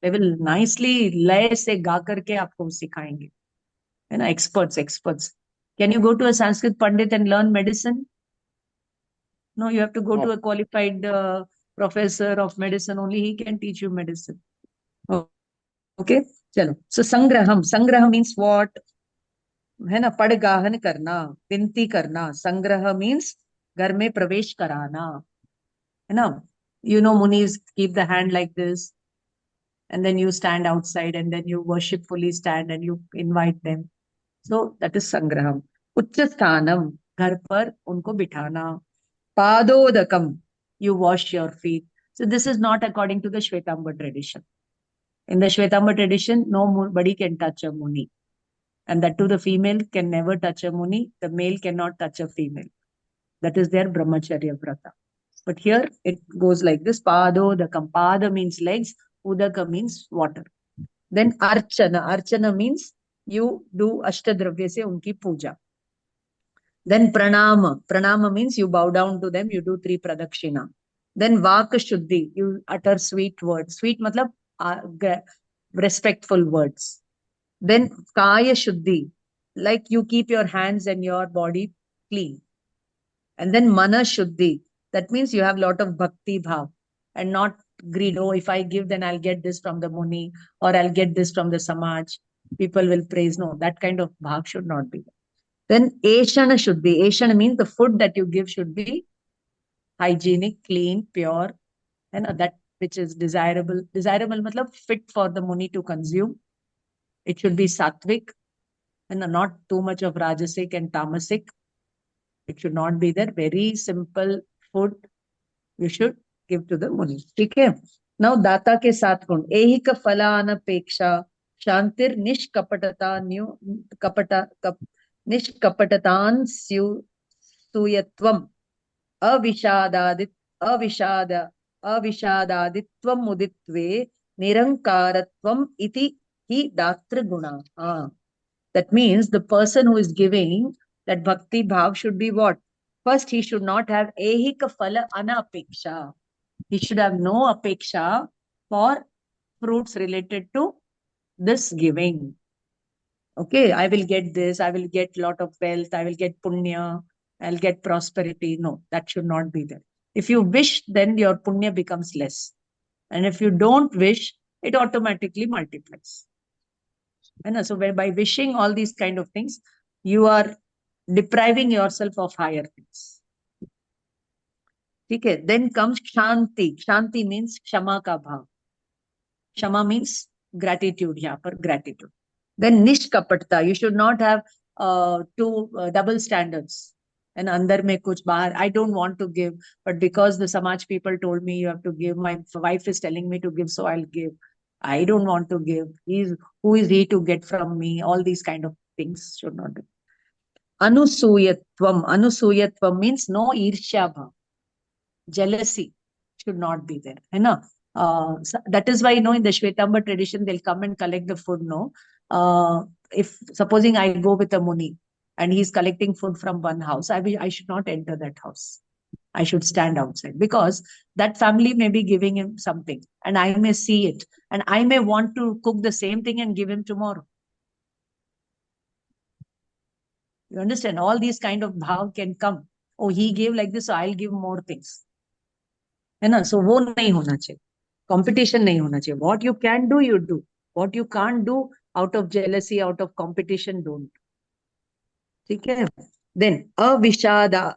They will nicely लय से गा करके आपको सिखाएंगे, है ना, experts. Can you go to a Sanskrit Pandit and learn medicine? No, you have to go to a qualified professor of medicine. Only he can teach you medicine. Okay, chalo. So Sangraham means what? है ना, पड़गाहन करना, विनती करना. संग्रह means घर में प्रवेश कराना, है ना. Munis keep the hand like this, and then you stand outside, and then you worshipfully stand and you invite them. So that is Sangraham. Uchchasthanam, घर पर उनको बिठाना. Padodakam, you wash your feet. So this is not according to the Shvetambara tradition. In the Shvetambara tradition, nobody can touch a Muni. And that too, the female can never touch a Muni. The male cannot touch a female. That is their Brahmacharya Vrata. But here it goes like this. Padodakam. Pada means legs. Udaka means water. Then Archana. Archana means you do Ashtadravya se unki puja. Then pranama. Pranama means you bow down to them, you do 3 pradakshina. Then vaka shuddhi, you utter sweet words. Sweet matlab respectful words. Then kaya shuddhi, like you keep your hands and your body clean. And then mana shuddhi, that means you have a lot of bhakti bhav and not greed. Oh, if I give, then I'll get this from the Muni or I'll get this from the Samaj. People will praise. No, that kind of bhav should not be there. Then Eshana Shuddhi. Eshana means the food that you give should be hygienic, clean, pure, and that which is desirable. Desirable matlab fit for the Muni to consume. It should be sattvic and not too much of rajasic and tamasic. It should not be there. Very simple food you should give to the Muni. Okay. Now Data ke saath gun. Ehika falanapeksha shantir nishkapatata new kapata निष्कपटतान् सूयत्वम् अविषादादित्वम् उदित्वे निरंकारत्वम् इति hi datra guna. That means the person who is giving that bhakti bhav should be what? First, he should not have ehika phala anapeksha. He should have no apeksha for fruits related to this giving. Okay, I will get this, I will get lot of wealth, I will get punya, I'll get prosperity. No, that should not be there. If you wish, then your punya becomes less. And if you don't wish, it automatically multiplies. And so by wishing all these kind of things, you are depriving yourself of higher things. Okay, then comes Shanti. Shanti means Kshama ka bhav. Kshama means gratitude, yeah, for gratitude. Then nishkapatta, you should not have two double standards. And andar mein kuch bahar, I don't want to give, but because the Samaj people told me you have to give, my wife is telling me to give, so I'll give. I don't want to give. Who is he to get from me? All these kind of things should not be. Anusuyatvam. Anusuyatvam means no irshya bhav. Jealousy should not be there. So that is why, in the Shvetambara tradition, they'll come and collect the food, if supposing I go with a Muni and he's collecting food from one house, I should not enter that house. I should stand outside because that family may be giving him something and I may see it and I may want to cook the same thing and give him tomorrow. You understand? All these kind of bhav can come. Oh, he gave like this, so I'll give more things. So वो नहीं होना चाहिए. Competition नहीं होना चाहिए. What you can do, you do. What you can't do, out of jealousy, out of competition, don't. Okay? Then avishaditva.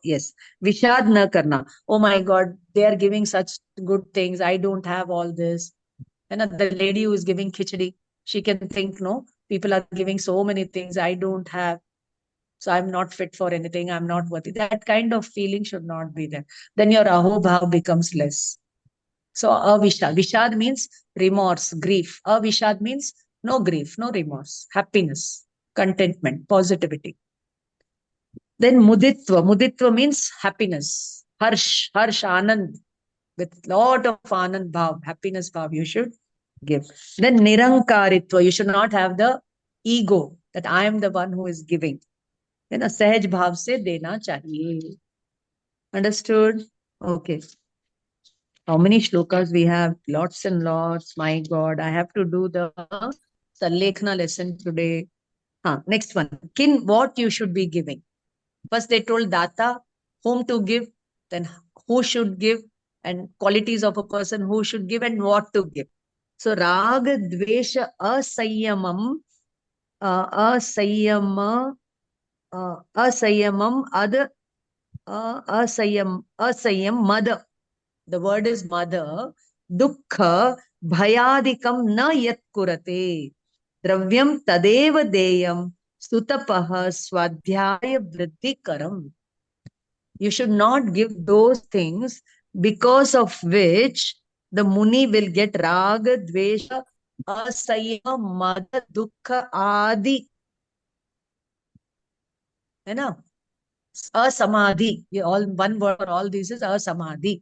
Yes. Vishad na karna. Oh my God, they are giving such good things. I don't have all this. And the lady who is giving khichdi, she can think, no, people are giving so many things I don't have. So I'm not fit for anything. I'm not worthy. That kind of feeling should not be there. Then your ahobhav becomes less. So avishad. Vishad means remorse, grief. Avishad means no grief, no remorse, happiness, contentment, positivity. Then muditva. Muditva means happiness. Harsh, anand. With lot of anand bhav, happiness bhav you should give. Then nirankaritva. You should not have the ego that I am the one who is giving. Then सहज भाव से देना चाहिए. Understood? Okay. How many shlokas we have? Lots and lots. My God, I have to do the Sallekha lesson today. Next one. Kin, what you should be giving. First they told data, whom to give, then who should give, and qualities of a person who should give and what to give. So rag, dvesha, asayamam, asayamam, asayam, mother. The word is mother. Dukkha, bhayadikam na yat kurate. Dravyam tadeva deyam, sutapaha swadhyaya vriddhikaram. You should not give those things because of which the Muni will get raga, dvesha, asayama, mada, dukkha, adi. You know? Asamadhi. All one word for all these is asamadhi.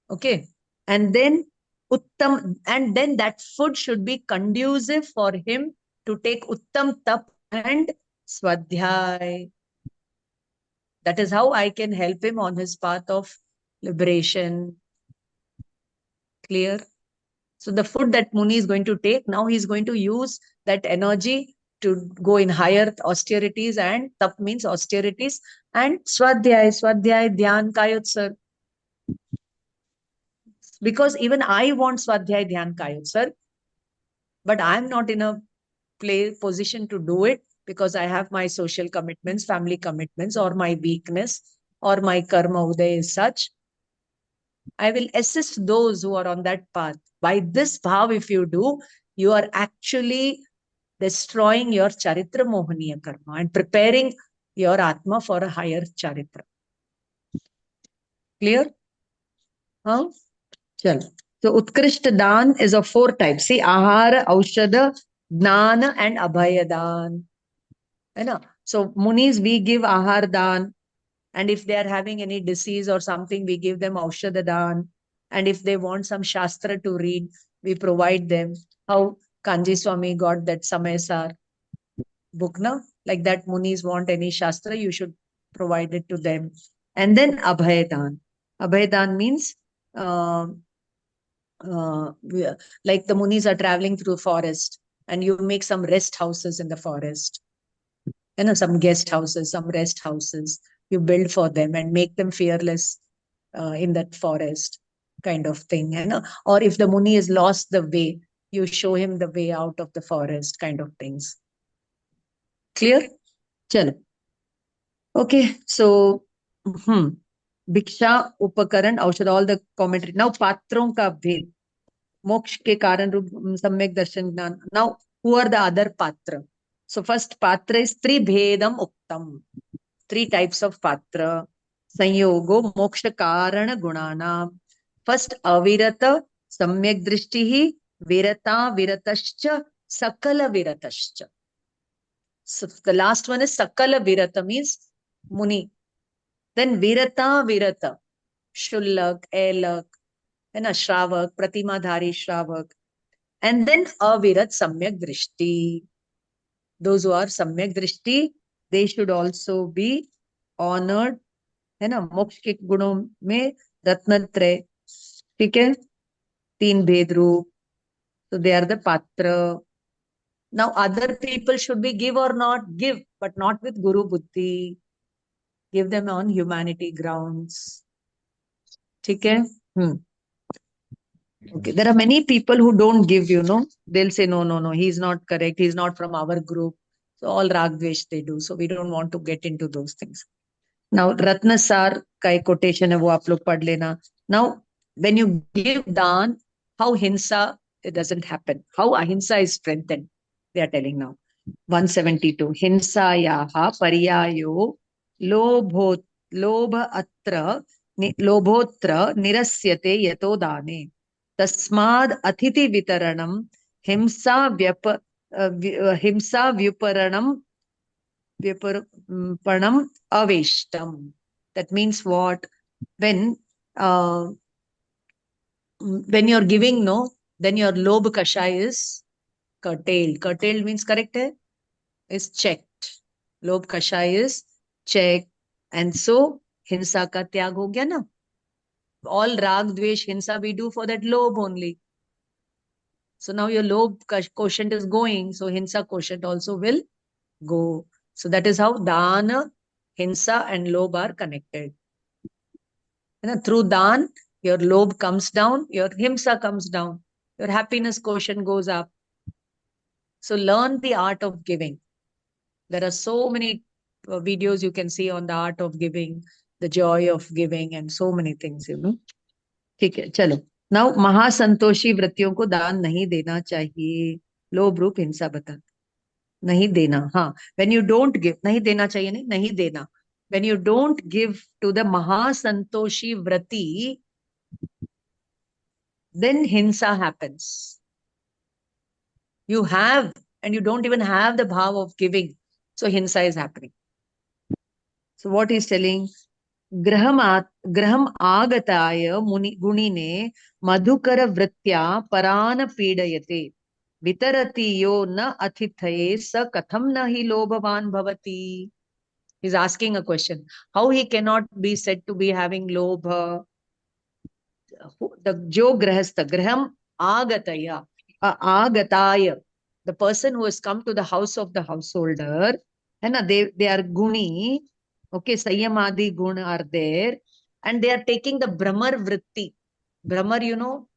Okay. And then uttam, and then that food should be conducive for him to take uttam tap and swadhyay. That is how I can help him on his path of liberation. Clear? So the food that Muni is going to take, now he's going to use that energy to go in higher austerities, and tap means austerities, and swadhyay, dhyan, kayotsar. Because even I want swadhyay, dhyan, kayotsar, but I'm not in a position to do it because I have my social commitments, family commitments, or my weakness, or my karma uday is such. I will assist those who are on that path. By this bhav, if you do, you are actually destroying your charitra mohaniya karma and preparing your atma for a higher charitra. Clear? Huh? Chalo. So Utkrishta Dan is of 4 types. See, Ahara, Aushadha, Gnana, and Abhaya Dan. So Munis, we give Ahar Dan. And if they are having any disease or something, we give them Aushadha Dan. And if they want some Shastra to read, we provide them. How Kanji Swami got that Samaysar book, na? Like that, Munis want any Shastra, you should provide it to them. And then Abhayadan. Abhayadan means like the Munis are traveling through forest and you make some rest houses in the forest. Some guest houses, some rest houses. You build for them and make them fearless in that forest kind of thing. Or if the Muni has lost the way, you show him the way out of the forest kind of things. Clear? Chalo. Okay, so Bhiksha, Upakaran, Aushad, all the commentary. Now Patron ka bhed. Moksha ke karan rup samyak darshan jnana. Now, who are the other patra? So first patra is Tribhedam Uktam. 3 types of patra. Sanyogo moksha karana gunana. First avirata samyak drishtihi virata viratascha sakala viratascha. So the last one is sakala virata means Muni. Then virata, Shullak, Elak, Shravak, Pratimadhari Shravak. And then avirat samyak drishti. Those who are samyak drishti, they should also be honored. मोक्ष के गुणों में रत्नत्रय, ठीक है, 3 भेद रूप. So they are the patra. Now other people should be give or not give, but not with guru buddhi. Give them on humanity grounds. ठीक है? Okay. There are many people who don't give, they'll say, no, he's not correct. He's not from our group. So all ragdvesh they do. So we don't want to get into those things. Now, Ratnasar ka quotation hai, wo aap log pad lena. Now, when you give dan, How hinsa, it doesn't happen. How ahimsa is strengthened, they are telling now. 172. Hinsayaha paryayo lobhotra nirasyate yato dane. Tasmad atiti vitaranam himsa vyuparanam aveshtam. That means what? When you're giving, no, then your lob kashai is curtailed. Curtailed means correct hai? Is checked. Lob kashai is checked. And so, hinsa ka tyag ho gaya na. All rag, dvesh, hinsa we do for that lob only. So now your lob quotient is going. So hinsa quotient also will go. So that is how dana, hinsa and lob are connected. And through dan, your lob comes down, your himsa comes down. Your happiness quotient goes up. So learn the art of giving. There are so many videos you can see on the art of giving, the joy of giving, and so many things, you know. ठीक है, चलो. Now, महासंतोषी व्रतियों को दान नहीं देना चाहिए. लोभ रूप हिंसा बता. नहीं देना. हाँ. When you don't give, नहीं देना चाहिए नहीं, नहीं देना. When you don't give to the महासंतोषी व्रति, then hinsa happens. You have, and you don't even have the bhav of giving. So hinsa is happening. So what he's telling, graham agataya gunine madhukara vritya parana pidayate vitarati yo na athithaye sa katham nahi lobhavan bhavati. He's asking a question. How he cannot be said to be having lobha? The jo grahastha, graham agataya, agataya, the person who has come to the house of the householder, and they are guni. Okay, Sayyamadi gun are there, and they are taking the Brahmar vritti. Brahmar, you know,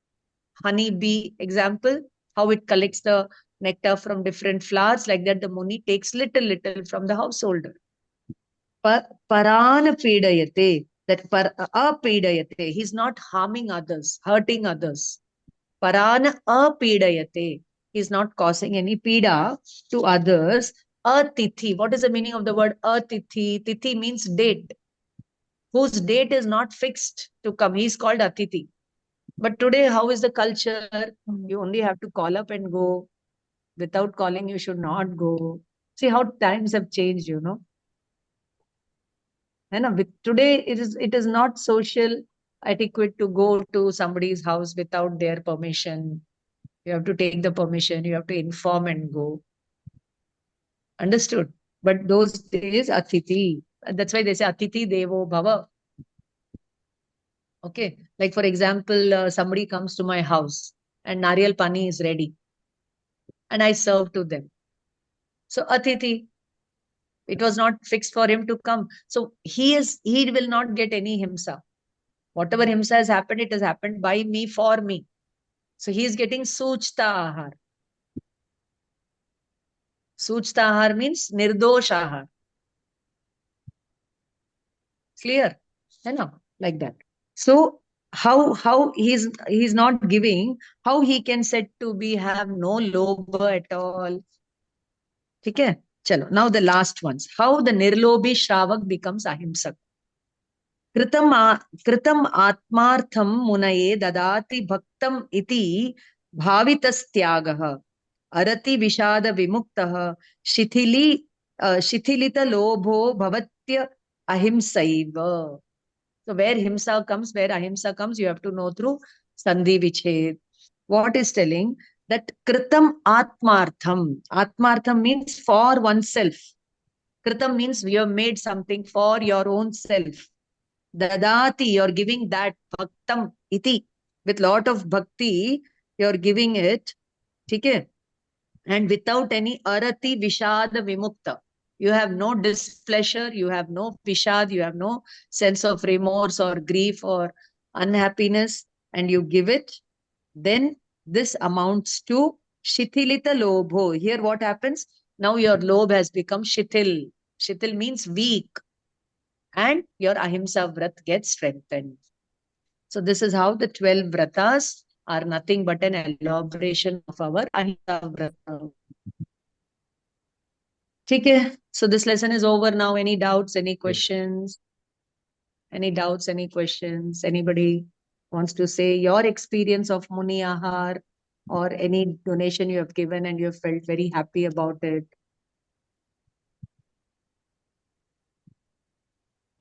honey bee example, how it collects the nectar from different flowers, like that the Muni takes little from the householder. Parana pedayate, that apedayate, he's not harming others, hurting others. Parana apedayate, he's not causing any pida to others. Atithi, what is the meaning of the word atithi? Tithi means date, whose date is not fixed to come. He's called atithi. But today, how is the culture? You only have to call up and go. Without calling, you should not go. See how times have changed, you know. And today, it is not social etiquette to go to somebody's house without their permission. You have to take the permission. You have to inform and go. Understood? But those days, Atithi. That's why they say Atithi Devo Bhava. Okay. Like for example, somebody comes to my house and Nariyal Pani is ready. And I serve to them. So Atithi, it was not fixed for him to come. So he will not get any himsa. Whatever himsa has happened, it has happened by me, for me. So he is getting suchta ahar. Suchta ahar means nirdosh ahar. Clear? You know, like that. So how he's not giving, how he can said to be have no lobha at all. Okay? Chalo. Now the last ones. How the nirlobhi shravak becomes ahimsak. कृतम आत्मार्थम मुनये ददाति भक्तम इति भावितस्त्यागः अरति विषाद विमुक्तः शिथिलित लोभो भवत्य ahimsaiva. So where himsa comes, where ahimsa comes, you have to know through sandhi viched. What is telling that kritam atmartham. Atmartham means for oneself. Kritam means you have made something for your own self. Dadati, you're giving that bhaktam iti. With lot of bhakti, you're giving it. Okay? And without any arati vishad vimukta. You have no displeasure, you have no vishad, you have no sense of remorse or grief or unhappiness, and you give it, then this amounts to shithilita lobho. Here what happens? Now your lobe has become shithil. Shithil means weak. And your ahimsa vrat gets strengthened. So this is how the 12 vratas are nothing but an elaboration of our Ahimsa Vrata. Okay, so this lesson is over now. Any doubts, any questions? Any doubts, any questions? Anybody wants to say your experience of Muni Ahar or any donation you have given and you have felt very happy about it?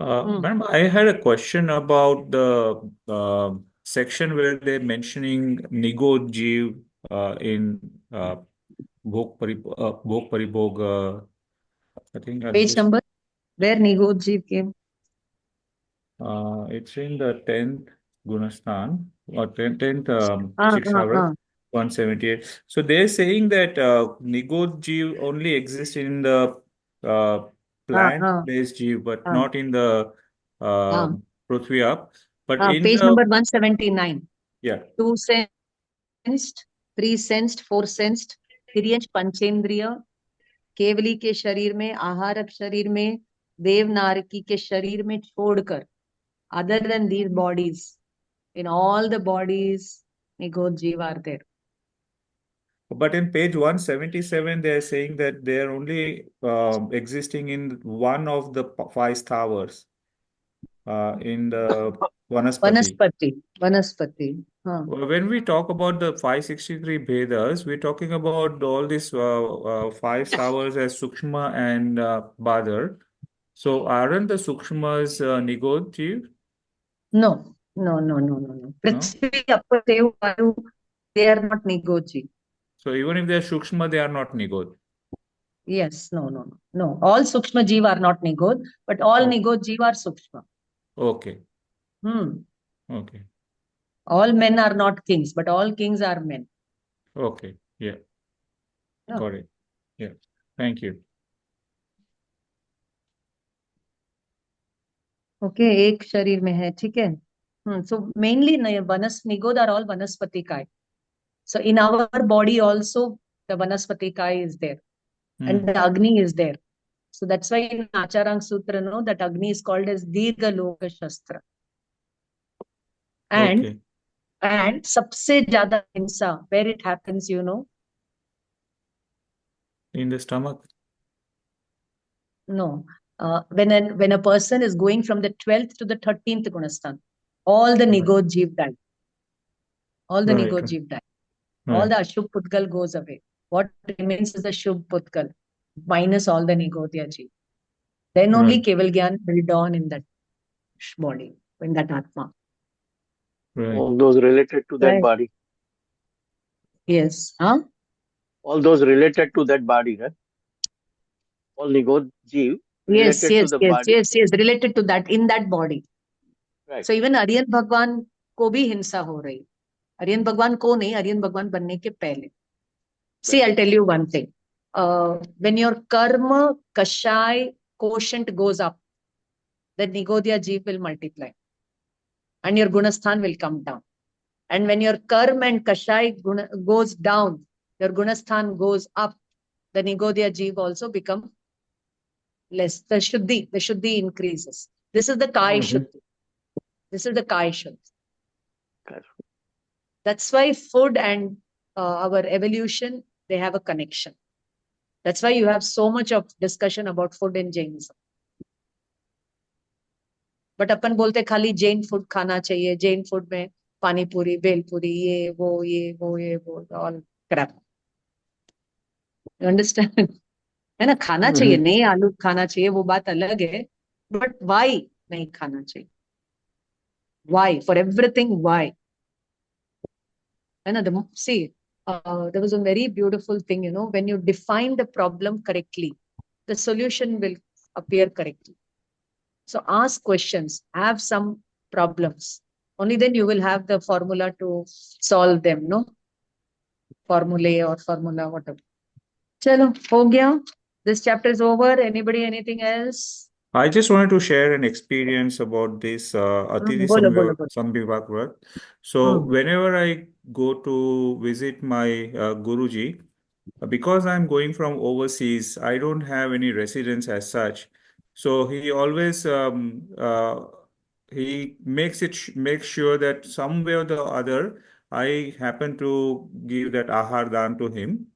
Ma'am, I had a question about the section where they're mentioning Nigod Jeev in Bhog Paribhog. I think I'll Page just. number where Nigod Jeev came. It's in the 10th Gunastan or 10th Ah, Shikshavrat, 178. So they're saying that Nigod Jeev only exists in the plant-based Jeev, but not in the Prithvi up. But in page the number 179. yeah, 2 sensed, 3 sensed, 4 sensed, तिर्यंश पंचेंद्रिय, केवली के शरीर में, आहारक शरीर में, देवनारकी के शरीर में छोड़कर, other than these bodies, in all the bodies, Nigod Jeev are there. but in page 177, they're saying that they're only existing in one of the 5 towers in the Vanaspati. Vanaspati. When we talk about the 563 Vedas, we're talking about all these 5 towers as Sukshma and Badar. So aren't the Sukshmas Nigod Jeev? No. Prithvi, Appa, Dev, Vayu, they are not Nigod Jeev. So even if they're Sukshma, they are not Nigod. Yes, no. All Sukshma Jeev are not Nigod, but all Nigod Jeev are Sukshma. Okay. Okay. All men are not kings, but all kings are men. Okay. Yeah. Got it. Yeah. Thank you. Okay, एक शरीर में है, ठीक है. So mainly Nigod are all Vanaspati. So in our body also the Vanaspati is there, and the Agni is there. So that's why in Acharang Sutra, that Agni is called as Dirgha Loka Shastra. And सबसे ज्यादा हिंसा, where it happens, in the stomach. No. When a person is going from the 12th to the 13th Gunastan, all the Nigod Jeev die. All the Nigod Jeev die. All the Ashubh Putkal goes away. What remains is the Shubh Putkal, minus all the Nigodya Jeev. Then only Keval Gyan will dawn in that body, in that Atma. All those related to that body. Yes. All those related to that body, right? All Nigod Jeev related to the body. Yes, related to that, in that body. Right. So even Aryan Bhagwan को भी हिंसा हो रही. Aryan Bhagwan को नहीं, Aryan Bhagwan बनने के पहले. See, I'll tell you one thing. When your karma, kashai, quotient goes up, the Nigodya Jeev will multiply. And your Gunasthan will come down. And when your karma and kashai goes down, your Gunasthan goes up, the Nigodya Jeev also become less. The Shuddhi increases. This is the Kai Shuddhi. This is the Kai Shuddhi. That's why food and our evolution, they have a connection. That's why you have so much of discussion about food in Jainism. But अपन बोलते खाली Jain food खाना चाहिए, Jain food में पानी पूरी, भेल पूरी, ये वो, all crap. You understand? है ना, खाना चाहिए, नहीं आलू खाना चाहिए, वो बात अलग है. But why नहीं खाना चाहिए? Why? For everything, why? See, there was a very beautiful thing, when you define the problem correctly, the solution will appear correctly. So ask questions, have some problems. Only then you will have the formula to solve them, no? Formulae or formula, whatever. Chalo, ho gaya. This chapter is over. Anybody, anything else? I just wanted to share an experience about this Atithi Samvivak Vrat. So whenever I go to visit my Guruji, because I'm going from overseas, I don't have any residence as such. So he always he makes sure that some way or the other I happened to give that ahar dan to him.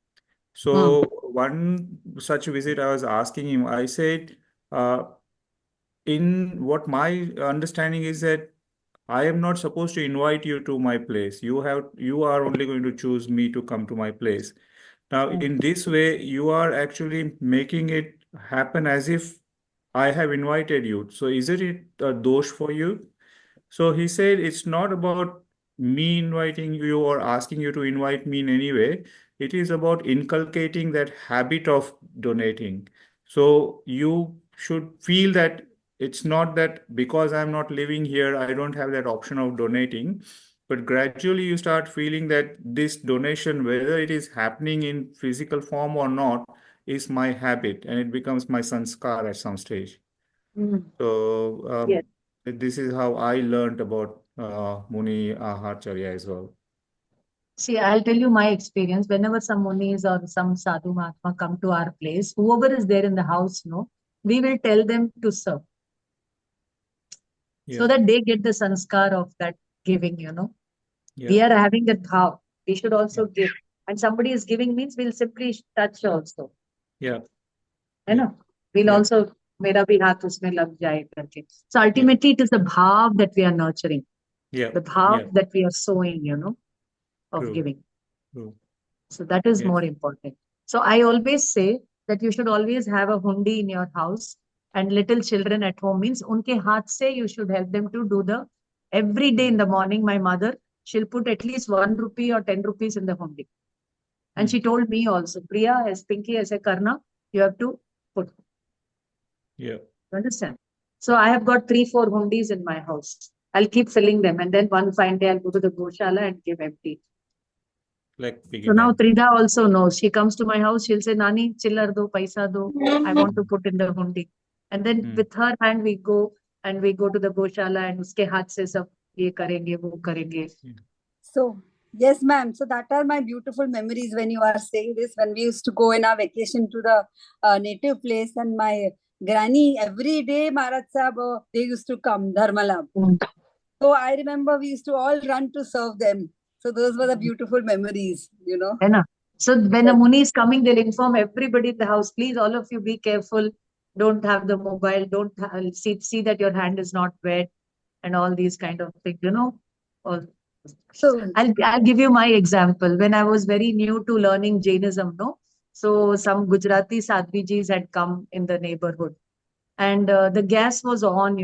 So one such visit, I was asking him, I said, in what my understanding is that I am not supposed to invite you to my place. You are only going to choose me to come to my place. Now, in this way, you are actually making it happen as if I have invited you. So isn't it a dosh for you? So he said it's not about me inviting you or asking you to invite me in any way. It is about inculcating that habit of donating. So you should feel that it's not that because I'm not living here, I don't have that option of donating. But gradually you start feeling that this donation, whether it is happening in physical form or not, is my habit and it becomes my sanskar at some stage. So Yes. this is how I learned about Muni Aharcharya as well. See, I'll tell you my experience. Whenever some munis or some sadhu mahatma come to our place, whoever is there in the house, we will tell them to serve so that they get the sanskar of that giving, We are having that bhav. We should also give. And somebody is giving means we'll simply touch also. Yeah. We'll also, mera bhi haath usme lag jaye karke. So ultimately it is the bhav that we are nurturing. The bhav that we are sowing, of True. giving. True. So that is more important. So I always say that you should always have a hundi in your house and little children at home means unke haath se you should help them to do every day in the morning. My mother, she'll put at least 1 rupee or 10 rupees in the hundi. And she told me also, Priya, as Pinky, as a karna, you have to put. Yeah. You understand? So I have got 3-4 hundis in my house. I'll keep filling them. And then one fine day I'll go to the Goshala and give empty. Like piggy So now bank. Trida also knows. She comes to my house, she'll say, Nani, chillar do, paisa do. I want to put in the hundi. And then with her hand we go to the Goshala and uske haath se sab ye karenge, wo karenge. So, yes, ma'am. So that are my beautiful memories when you are saying this. When we used to go in our vacation to the native place, and my granny every day, Maharaj Sahib, they used to come, Dharmalab. So I remember we used to all run to serve them. So those were the beautiful memories, So when a Muni is coming, they'll inform everybody in the house, please, all of you be careful. Don't have the mobile. Don't see that your hand is not wet and all these kind of things, So I'll give you my example. When I was very new to learning Jainism, so some Gujarati Sadhvijis had come in the neighborhood and the gas was on,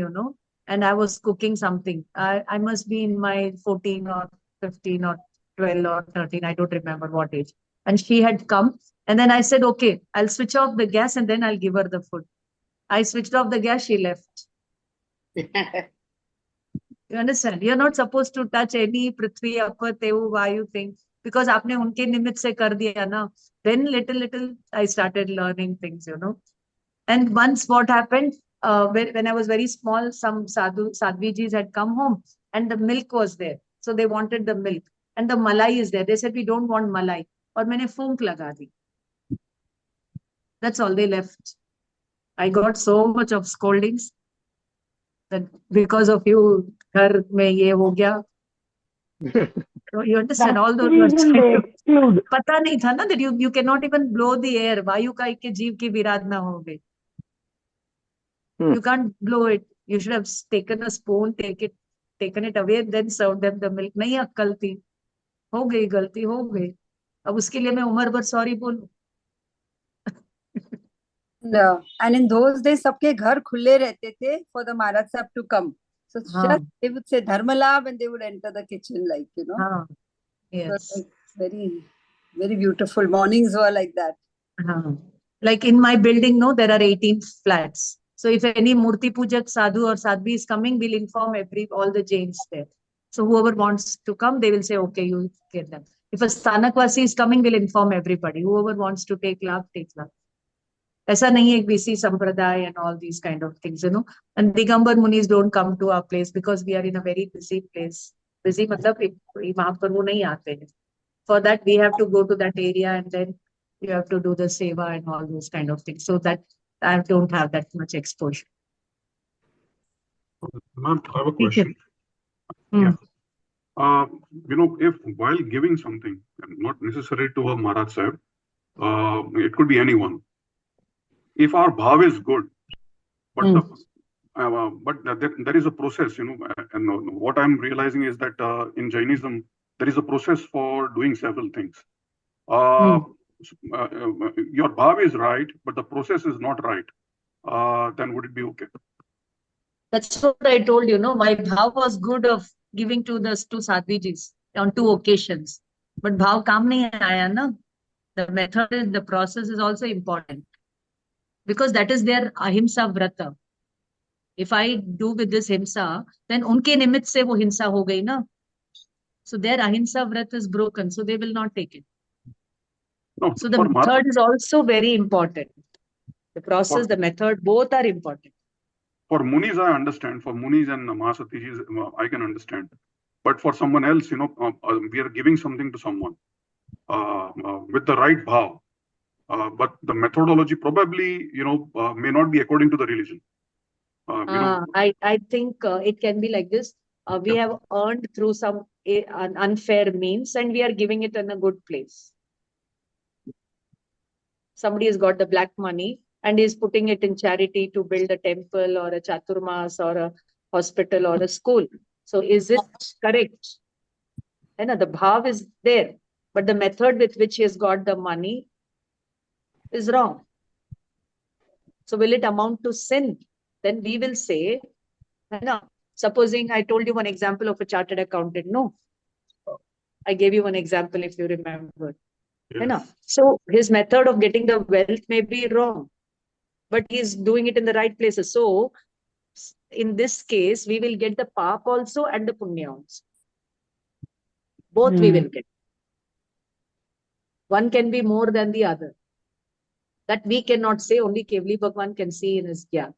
and I was cooking something. I must be in my 14 or 15 or 12 or 13. I don't remember what age. And she had come. And then I said, okay, I'll switch off the gas and then I'll give her the food. I switched off the gas. She left. You understand? You're not supposed to touch any Prithvi, Apa, Tevu, Vayu thing because aapne unke nimit se kar diya na. Then little, I started learning things, And once what happened, when I was very small, some sadhvijis had come home and the milk was there. So they wanted the milk and the malai is there. They said, we don't want malai. Aur maine foonk laga di. That's all, they left. I got so much of scoldings that because of you, ghar mein ye ho gaya. So you understand That's all the those reason they words. exclude. Pata nahi tha na that you cannot even blow the air. Vayu ka ke jeev ki viradna ho gayi. You can't blow it. You should have taken a spoon, taken it away, and then served them the milk. नहीं अक्कल थी. हो गई गलती हो गई. अब उसके लिए मैं उम्र भर सॉरी बोलूं. and in those days, सबके घर खुले रहते थे for the Maharaj Sahib to come. So just they would say Dharmalab and they would enter the kitchen हाँ. Yes. So very, very beautiful. Mornings were like that. Like in my building, there are 18 flats. So if any Murti Pujak Sadhu or Sadhvi is coming, we'll inform all the Jains there. So whoever wants to come, they will say, okay, you get them. If a Stanakwasi is coming, we'll inform everybody. Whoever wants to take lav, take lav. Aisa nahi hai, we see Sampradaya and all these kind of things, And Digambar Munis don't come to our place because we are in a very busy place. Busy matlab, wahan par wo nahi aate hain. For that, we have to go to that area and then you have to do the seva and all those kind of things. So that I don't have that much exposure. Ma'am, I have a question. If while giving something, not necessary to a Maharaj Sahib, it could be anyone. If our bhav is good, but there is a process, and what I'm realizing is that in Jainism there is a process for doing several things. Your bhav is right, but the process is not right. Then would it be okay? That's what I told you, no? My bhav was good of giving to the two sadhvijis on 2 occasions. But bhav kam nahi aaya, na? The method is, the process is also important. Because that is their ahimsa vrata. If I do with this himsa, then unke nimit se wo hinsa ho gayi, na? So their ahimsa vrata is broken, so they will not take it. No, So the method is also very important. The process, the method, both are important. For Munis, I understand. For Munis and Mahasatijis, I can understand. But for someone else, we are giving something to someone with the right bhav. But the methodology probably, may not be according to the religion. I think it can be like this. We have earned through some an unfair means, and we are giving it in a good place. Somebody has got the black money and is putting it in charity to build a temple or a chaturmas or a hospital or a school. So is it correct? The bhav is there, but the method with which he has got the money is wrong. So will it amount to sin? Then we will say, supposing I told you one example of a chartered accountant. No, I gave you one example if you remember. Yes. So his method of getting the wealth may be wrong, but he's doing it in the right places. So in this case, we will get the pap also and the punya also. Both we will get. One can be more than the other. That we cannot say, only Kevli Bhagwan can see in his gyan.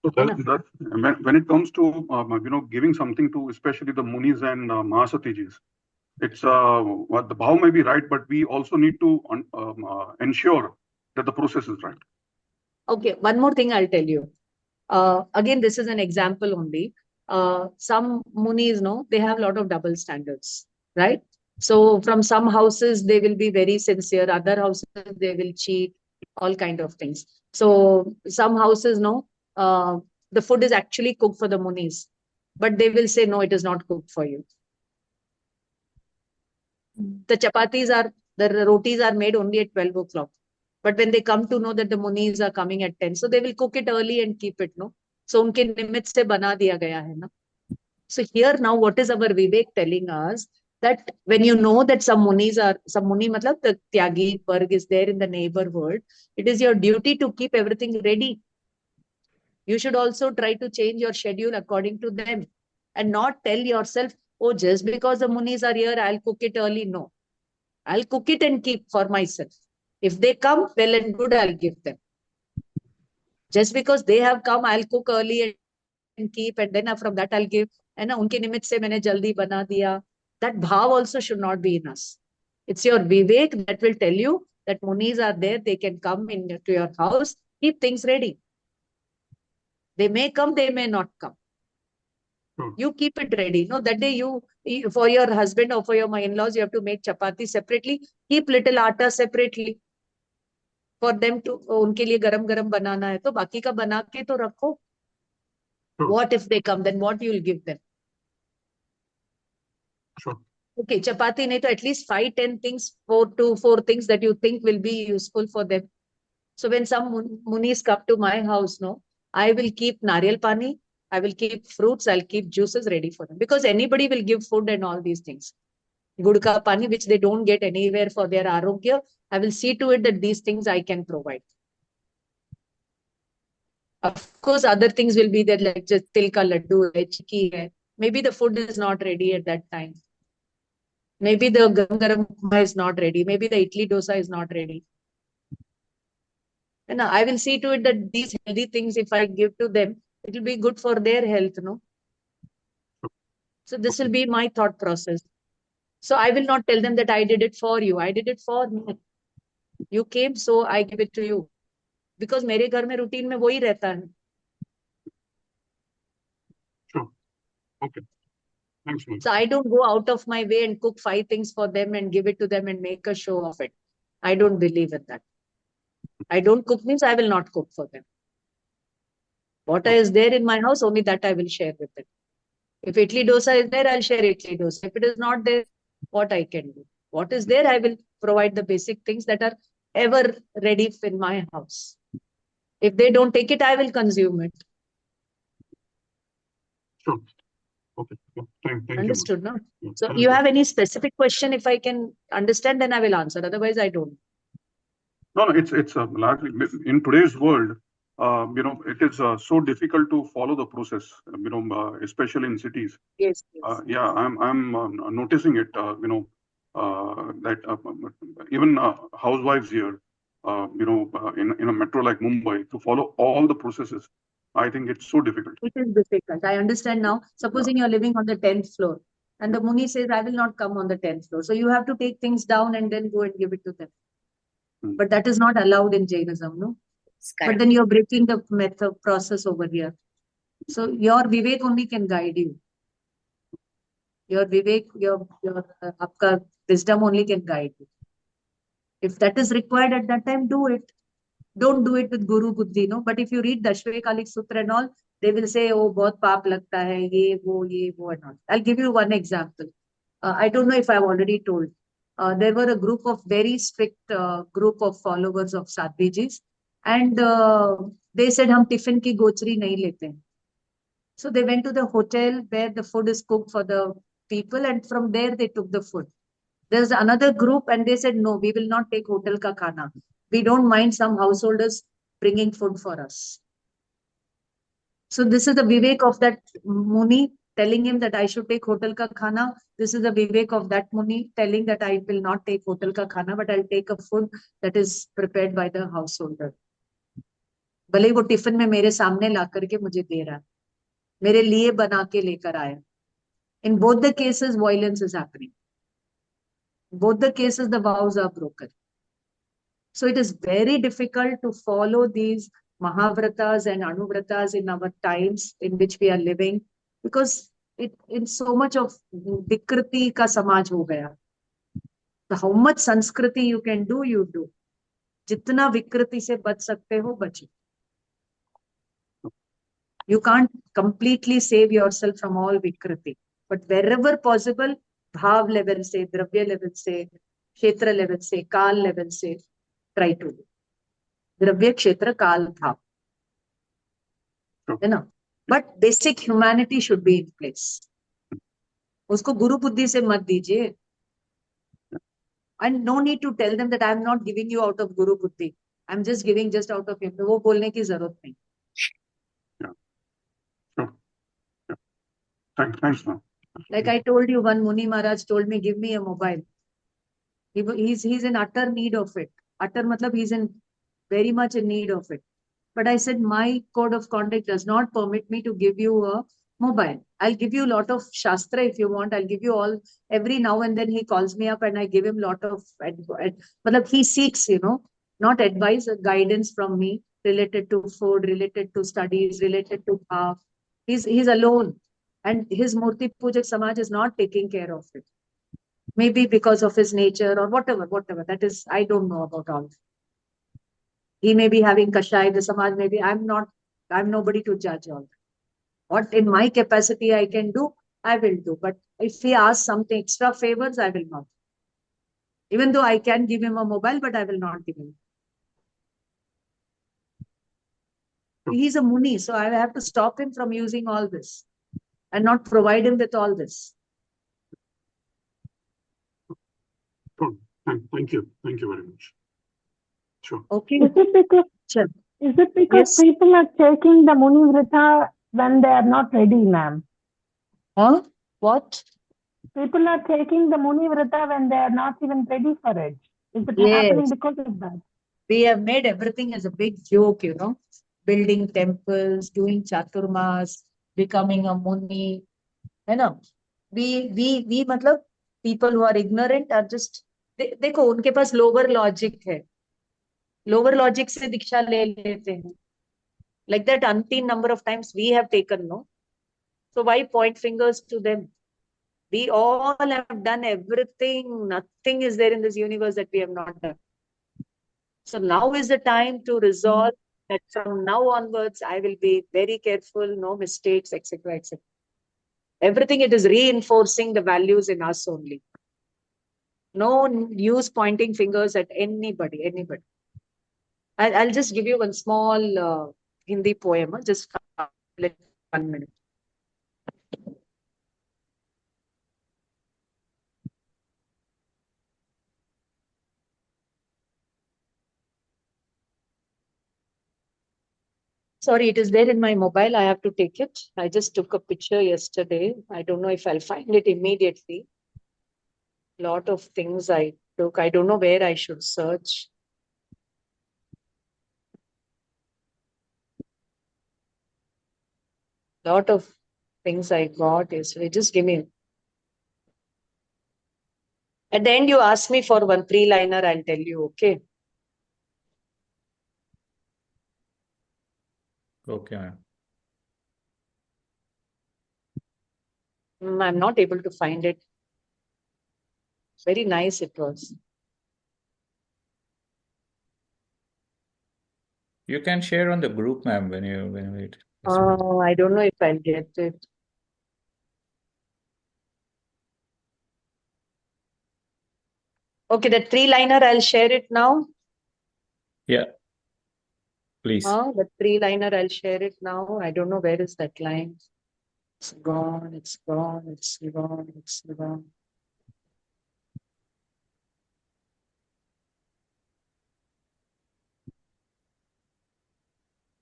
So that when it comes to giving something to especially the Munis and Mahasatijis, it's the bhav may be right, but we also need to ensure that the process is right. Okay, one more thing I'll tell you. Again, this is an example only. Some Munis, they have a lot of double standards, right? So from some houses, they will be very sincere. Other houses, they will cheat, all kind of things. So some houses, the food is actually cooked for the Munis, but they will say, no, it is not cooked for you. The rotis are made only at 12 o'clock. But when they come to know that the Munis are coming at 10, so they will cook it early and keep it, no? So unke nimit se bana diya gaya hai, na? So here now, what is our Vivek telling us? That when you know that some Muni matlab the Tyagi Varg is there in the neighborhood, it is your duty to keep everything ready. You should also try to change your schedule according to them and not tell yourself, oh, just because the Munis are here, I'll cook it early. No, I'll cook it and keep for myself. If they come, well and good, I'll give them. Just because they have come, I'll cook early and keep, and then from that I'll give. And unke nimit se maine jaldi bana diya. That bhav also should not be in us. It's your Vivek that will tell you that Munis are there, they can come into your house, keep things ready. They may come, they may not come. You keep it ready. No, that day you, for your husband or for your in-laws, you have to make chapati separately. Keep little atta separately. For them to, unke liye garam garam banana hai, to baki ka bana ke to rakho. What if they come? Then what you will give them? Sure. Okay, chapati nahi to at least 5-10 things, 4 things that you think will be useful for them. So when some Munis come to my house, I will keep nariyal pani, I will keep fruits, I'll keep juices ready for them. Because anybody will give food and all these things. Gudka pani, which they don't get anywhere for their arogya, I will see to it that these things I can provide. Of course, other things will be there, like just til ka laddu hai, chikki hai. Maybe the food is not ready at that time. Maybe the garam garam upma is not ready. Maybe the idli dosa is not ready. And I will see to it that these healthy things, if I give to them, it will be good for their health, no? So this will be my thought process. So I will not tell them that I did it for you. I did it for me. You came, so I give it to you. Because मेरे घर में routine में वही रहता है. Sure. Okay. Thanks, ma'am. So I don't go out of my way and cook 5 things for them and give it to them and make a show of it. I don't believe in that. I don't cook means I will not cook for them. What is there in my house, only that I will share with them. If idli dosa is there, I'll share idli dosa. If it is not there, what I can do? What is there, I will provide the basic things that are ever ready in my house. If they don't take it, I will consume it. Sure. Okay. Yeah. Thank you, ma'am. Understood, no? Yeah. So Thank you you. have any specific question? If I can understand, then I will answer. Otherwise, I don't. No, it's largely in today's world. It is so difficult to follow the process. Especially in cities. Yes, yes. Yeah, I'm noticing it. That even housewives here, in a metro like Mumbai, to follow all the processes, I think it's so difficult. It is difficult. I understand now. Supposing you're living on the 10th floor and the Muni says, I will not come on the 10th floor. So you have to take things down and then go and give it to them. But that is not allowed in Jainism, no? But then you're breaking the method process over here. So your Vivek only can guide you. Your Vivek, your aapka wisdom only can guide you. If that is required at that time, do it. Don't do it with Guru Buddhi, no? But if you read Dashvekalik Sutra and all, they will say, oh, bahut paap lagta hai, ye, wo, and all. I'll give you one example. I don't know if I've already told. There were a group of very strict group of followers of Sadhvijis, and they said, hum tiffin ki gochri nahi lete hain. So they went to the hotel where the food is cooked for the people, and from there they took the food. There's another group, and they said, no, we will not take hotel ka khana. We don't mind some householders bringing food for us. So this is the Vivek of that Muni telling him that I should take hotel ka khana. This is the Vivek of that Muni telling that I will not take hotel ka khana, but I'll take a food that is prepared by the householder. भले वो tiffin में मेरे सामने ला करके मुझे दे रहा है, मेरे लिए बना के लेकर आया. In both the cases, violence is happening. In both the cases, the vows are broken. So it is very difficult to follow these Mahavratas and Anuvratas in our times in which we are living, because it in so much of Vikriti ka samaj ho gaya. So how much Sanskriti you can do, you do. Jitna Vikriti se bach sakte ho, bache. You can't completely save yourself from all Vikriti. But wherever possible, bhav level se, dravya level se, kshetra level se, kal level se, try to do. Dravya, kshetra, kal, bhav. है ना? But basic humanity should be in place. उसको गुरु बुद्धि से मत दीजिए. And no need to tell them that I am not giving you out of Guru Buddhi. I'm just giving just out of him. वो बोलने की जरूरत नहीं. Yeah. Sure. Yeah. Thanks, ma'am. Like I told you, one Muni Maharaj told me, give me a mobile. He's in utter need of it. Utter matlab he's in very much in need of it. But I said, my code of conduct does not permit me to give you a mobile. I'll give you a lot of Shastra if you want. I'll give you all, every now and then he calls me up and I give him a lot of, but he seeks, not advice, guidance from me related to food, related to studies, related to bhav. He's alone. And his Murti Pujak Samaj is not taking care of it. Maybe because of his nature or whatever. That is, I don't know about all. He may be having Kashai, the Samaj maybe. I'm nobody to judge all that. What in my capacity I can do, I will do. But if he asks something extra favors, I will not. Even though I can give him a mobile, but I will not give him. He's a Muni, so I have to stop him from using all this and not provide him with all this. Cool. Thank you. Thank you very much. Sure. Okay. Is it because Yes. people are taking the Muni Vrita when they are not ready, ma'am? Huh? What? People are taking the Muni Vrita when they are not even ready for it. Is it Yes. happening because of that? We have made everything as a big joke, building temples, doing chaturmas, becoming a Muni. We matlab, people who are ignorant are just, देखो उनके पास lower logic है. Lower logic से दीक्षा ले लेते हैं. Like that umpteen number of times we have taken, no? So why point fingers to them? We all have done everything. Nothing is there in this universe that we have not done. So now is the time to resolve that from now onwards, I will be very careful, no mistakes, etc., etc. Everything, it is reinforcing the values in us only. No use pointing fingers at anybody, anybody. I'll just give you one small Hindi poem. Just 1 minute. Sorry, it is there in my mobile. I have to take it. I just took a picture yesterday. I don't know if I'll find it immediately. Lot of things I took. I don't know where I should search. Lot of things I got yesterday. Just give me. At the end, you ask me for one three-liner. I'll tell you. Okay. Okay, ma'am. I'm not able to find it. Very nice it was. You can share on the group, ma'am, when it. I don't know if I'll get it. Okay, the three-liner, I'll share it now. Yeah, please. The three-liner, I'll share it now. I don't know where is that line. It's gone, it's gone, it's gone, it's gone.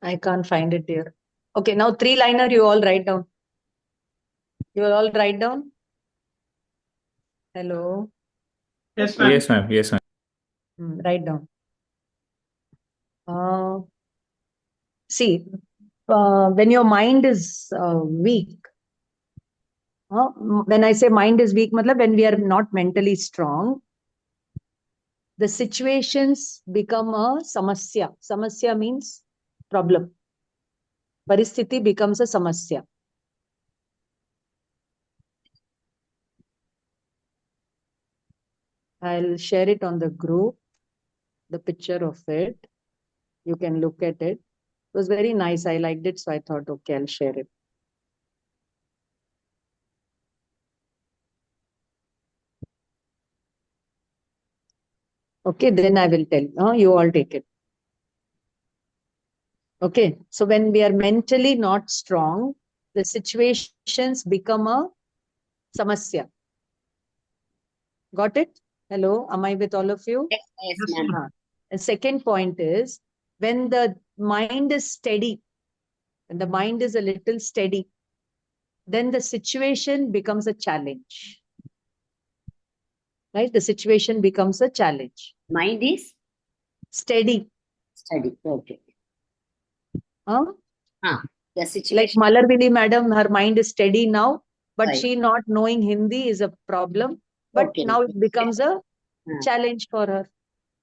I can't find it here. Okay, now three-liner, you all write down. You will all write down? Hello? Yes, ma'am. Yes, ma'am. Yes, ma'am. Write down. See, when your mind is weak, when I say mind is weak, when we are not mentally strong, the situations become a samasya. Samasya means problem. Paristhiti becomes a samasya. I'll share it on the group, the picture of it. You can look at it. It was very nice. I liked it. So I thought, okay, I'll share it. Okay, then I will tell. You all take it. Okay, so when we are mentally not strong, the situations become a samasya. Got it? Hello, am I with all of you? Yes, ma'am. And second point is, when the mind is steady, when the mind is a little steady, then the situation becomes a challenge. Right? The situation becomes a challenge. Mind is steady. Steady. Okay. The Like situation. Malarvili madam, her mind is steady now, but Right. she not knowing Hindi is a problem. But Okay. now it becomes a challenge for her.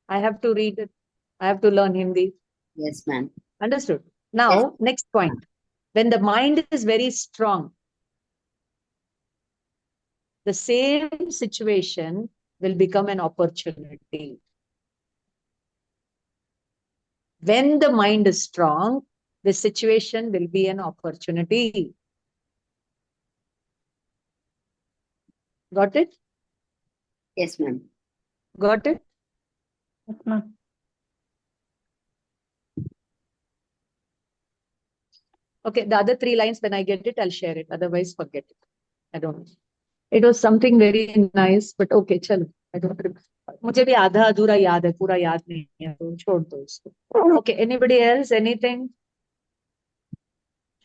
I have to read it. I have to learn Hindi. Yes, ma'am. Understood. Now, next point. When the mind is very strong, the same situation will become an opportunity. When the mind is strong, the situation will be an opportunity. Got it? Yes, ma'am. Got it? Yes, ma'am. Okay, the other three lines, when I get it, I'll share it. Otherwise, forget it. I don't know. It was something very nice, but okay, chalo. I don't remember. मुझे भी आधा अधूरा याद है, पूरा याद नहीं है, तो छोड़ दो इसको. Okay, anybody else? Anything?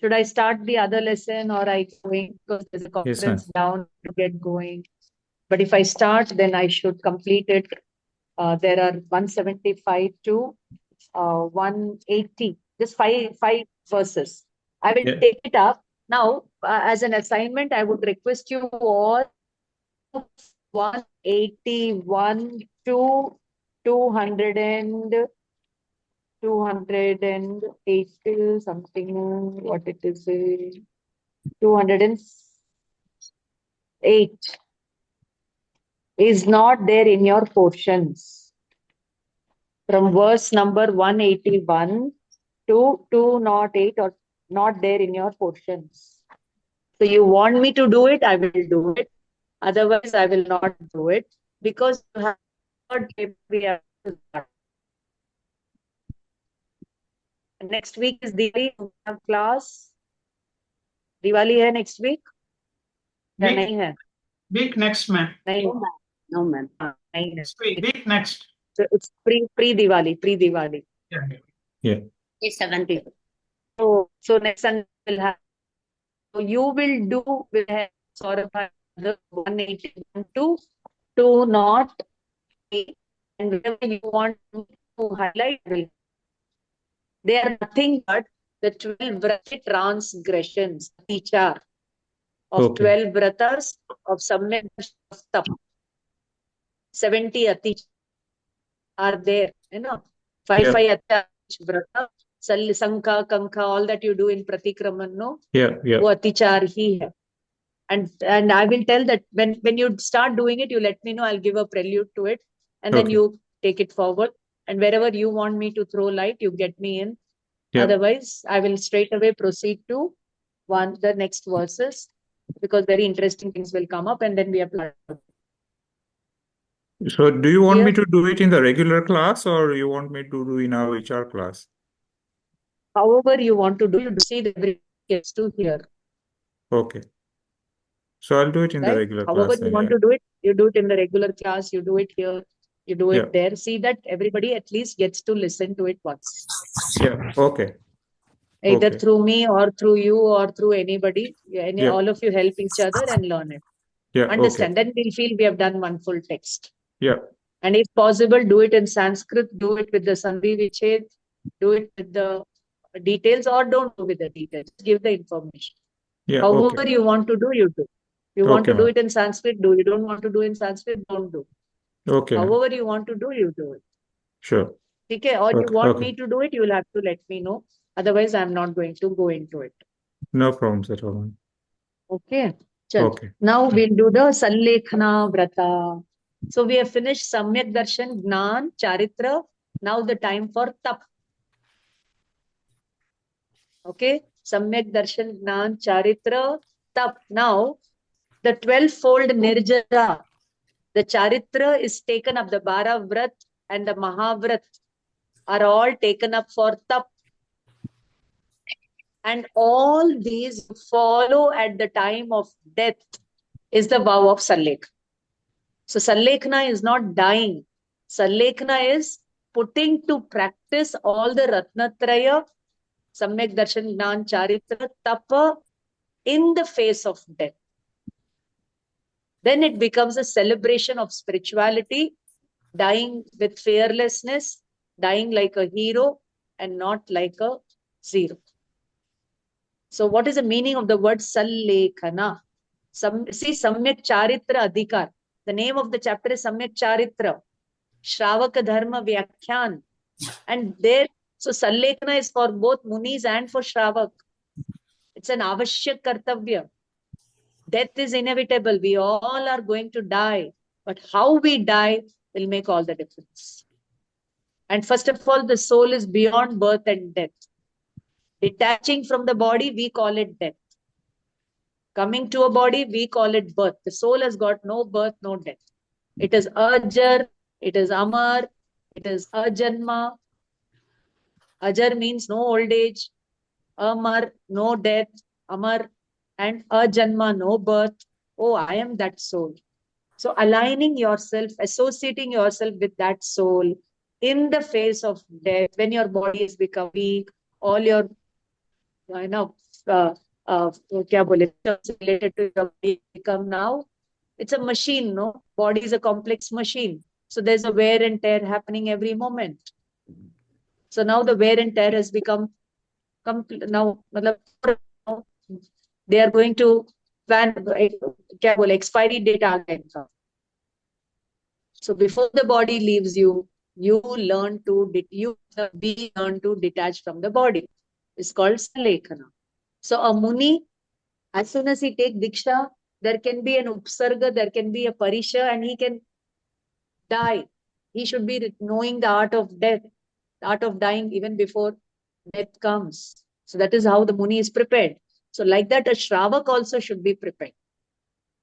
Should I start the other lesson or I going because there's a conference down to get going? But if I start, then I should complete it. There are 175 to 180, just five verses. I will take it up. Now, as an assignment, I would request you all 181 to 280 something, what it is. 208 is not there in your portions. From verse number 181 to 208 or not there in your portions. So you want me to do it, I will do it. Otherwise, I will not do it because you have third paper we have to start. Next week is Diwali. We have class. Diwali है next week? या Week, नहीं है? week next, ma'am. नहीं, No, ma'am. नहीं है. Week next. So it's pre-Diwali. Yeah. Yeah. It's 17th. So next Sunday we'll have. So you will have sort of the 181 to 208, and wherever you want to highlight, they are nothing but the 12 vrata transgressions, teacher of Okay. 12 vratas of Samyak Tap. 70 aticha are there, you know. 5 aticha vrata, sanka, kanka, all that you do in pratikraman, no? Yeah. वो अतिचार ही है. And I will tell that when you start doing it, you let me know. I'll give a prelude to it, and then Okay. you take it forward. And wherever you want me to throw light, you get me in. Yeah. Otherwise, I will straight away proceed to the next verses, because very interesting things will come up, and then we have to. So do you want Clear? me to do it in the regular class, or you want me to do in our HR class? However you want to do, you see that everybody gets to hear. Okay. So I'll do it in the Right? regular However class you then. want Yeah. to do it, you do it in the regular class, you do it here, you do Yeah. it there. See that everybody at least gets to listen to it once. Yeah. Okay. Either Okay. through me or through you or through anybody. Yeah. All of you help each other and learn it. Yeah. Understand? Okay. Then we'll feel we have done one full text. Yeah. And if possible, do it in Sanskrit, do it with the Sandhi Vichhed, do it with the details, or don't do with the details. Give the information. Yeah. However Okay. you want to do, you do. You want Okay, to do ma'am. it in Sanskrit, do. You don't want to do in Sanskrit, don't do. Okay, ma'am. However you want to do, you do it. Sure. Okay? Or you Okay. want Okay. me to do it, you will have to let me know. Otherwise, I'm not going to go into it. No problems at all, ma'am. Okay. Chal. Okay. Now we'll do the Sanlekhana Vrata. So we have finished Samyak Darshan, Gnan, Charitra. Now the time for Tap. Okay. Samyak Darshan, Gnan, Charitra, Tap. Now the 12-fold Nirjara, the Charitra is taken up, the Bara Vrat and the Mahavrat are all taken up for Tap. And all these follow at the time of death is the vow of Sanlekhana. So Sanlekhana is not dying. Sanlekhana is putting to practice all the Ratnatraya, Samyak Darshan, Gnan, Charitra, Tapa in the face of death. Then it becomes a celebration of spirituality, dying with fearlessness, dying like a hero and not like a zero. So what is the meaning of the word Sanlekhana? See, Samyak Charitra Adhikar. The name of the chapter is Samyak Charitra. Shravaka Dharma Vyakhyan. And there, so Sanlekhana is for both Munis and for Shravak. It's an avashyak kartavya. Death is inevitable. We all are going to die. But how we die will make all the difference. And first of all, the soul is beyond birth and death. Detaching from the body, we call it death. Coming to a body, we call it birth. The soul has got no birth, no death. It is Ajar, it is Amar, it is Ajanma. Ajar means no old age. Amar, no death. Amar and Ajanma, no birth. Oh, I am that soul. So aligning yourself, associating yourself with that soul in the face of death, when your body has become weak, all your, क्या बोले, related to your body become now, it's a machine, no? Body is a complex machine. So there's a wear and tear happening every moment. So now the wear and tear has become now, they are going to plan, क्या बोले, expiry date आ गया इनका. So before the body leaves you, you learn to detach from the body. It's called Sanlekhana. So a Muni As soon as he take Diksha, there can be an Upsarga, there can be a Parisha, and he can die. He should be knowing the art of death, the art of dying even before death comes. So that is how the Muni is prepared. So like that, a Shravak also should be prepared.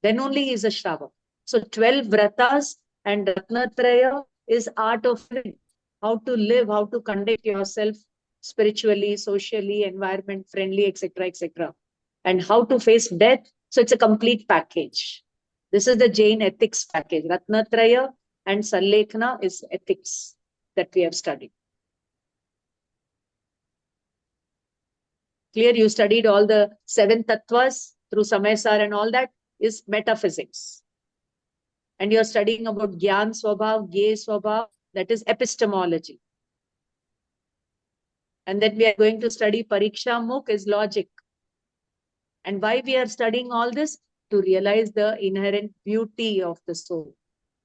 Then only he is a Shravak. So 12 Vratas and Ratnatraya is art of living. How to live, how to conduct yourself spiritually, socially, environment friendly, etc., etc. And how to face death. So it's a complete package. This is the Jain ethics package. Ratnatraya and Sallekhana is ethics that we have studied. Clear? You studied all the 7 tattvas through Samaysar and all that is metaphysics. And you're studying about Gyan Swabhav, Gye Swabhav, that is epistemology. And then we are going to study Pariksha Mukh is logic. And why we are studying all this? To realize the inherent beauty of the soul.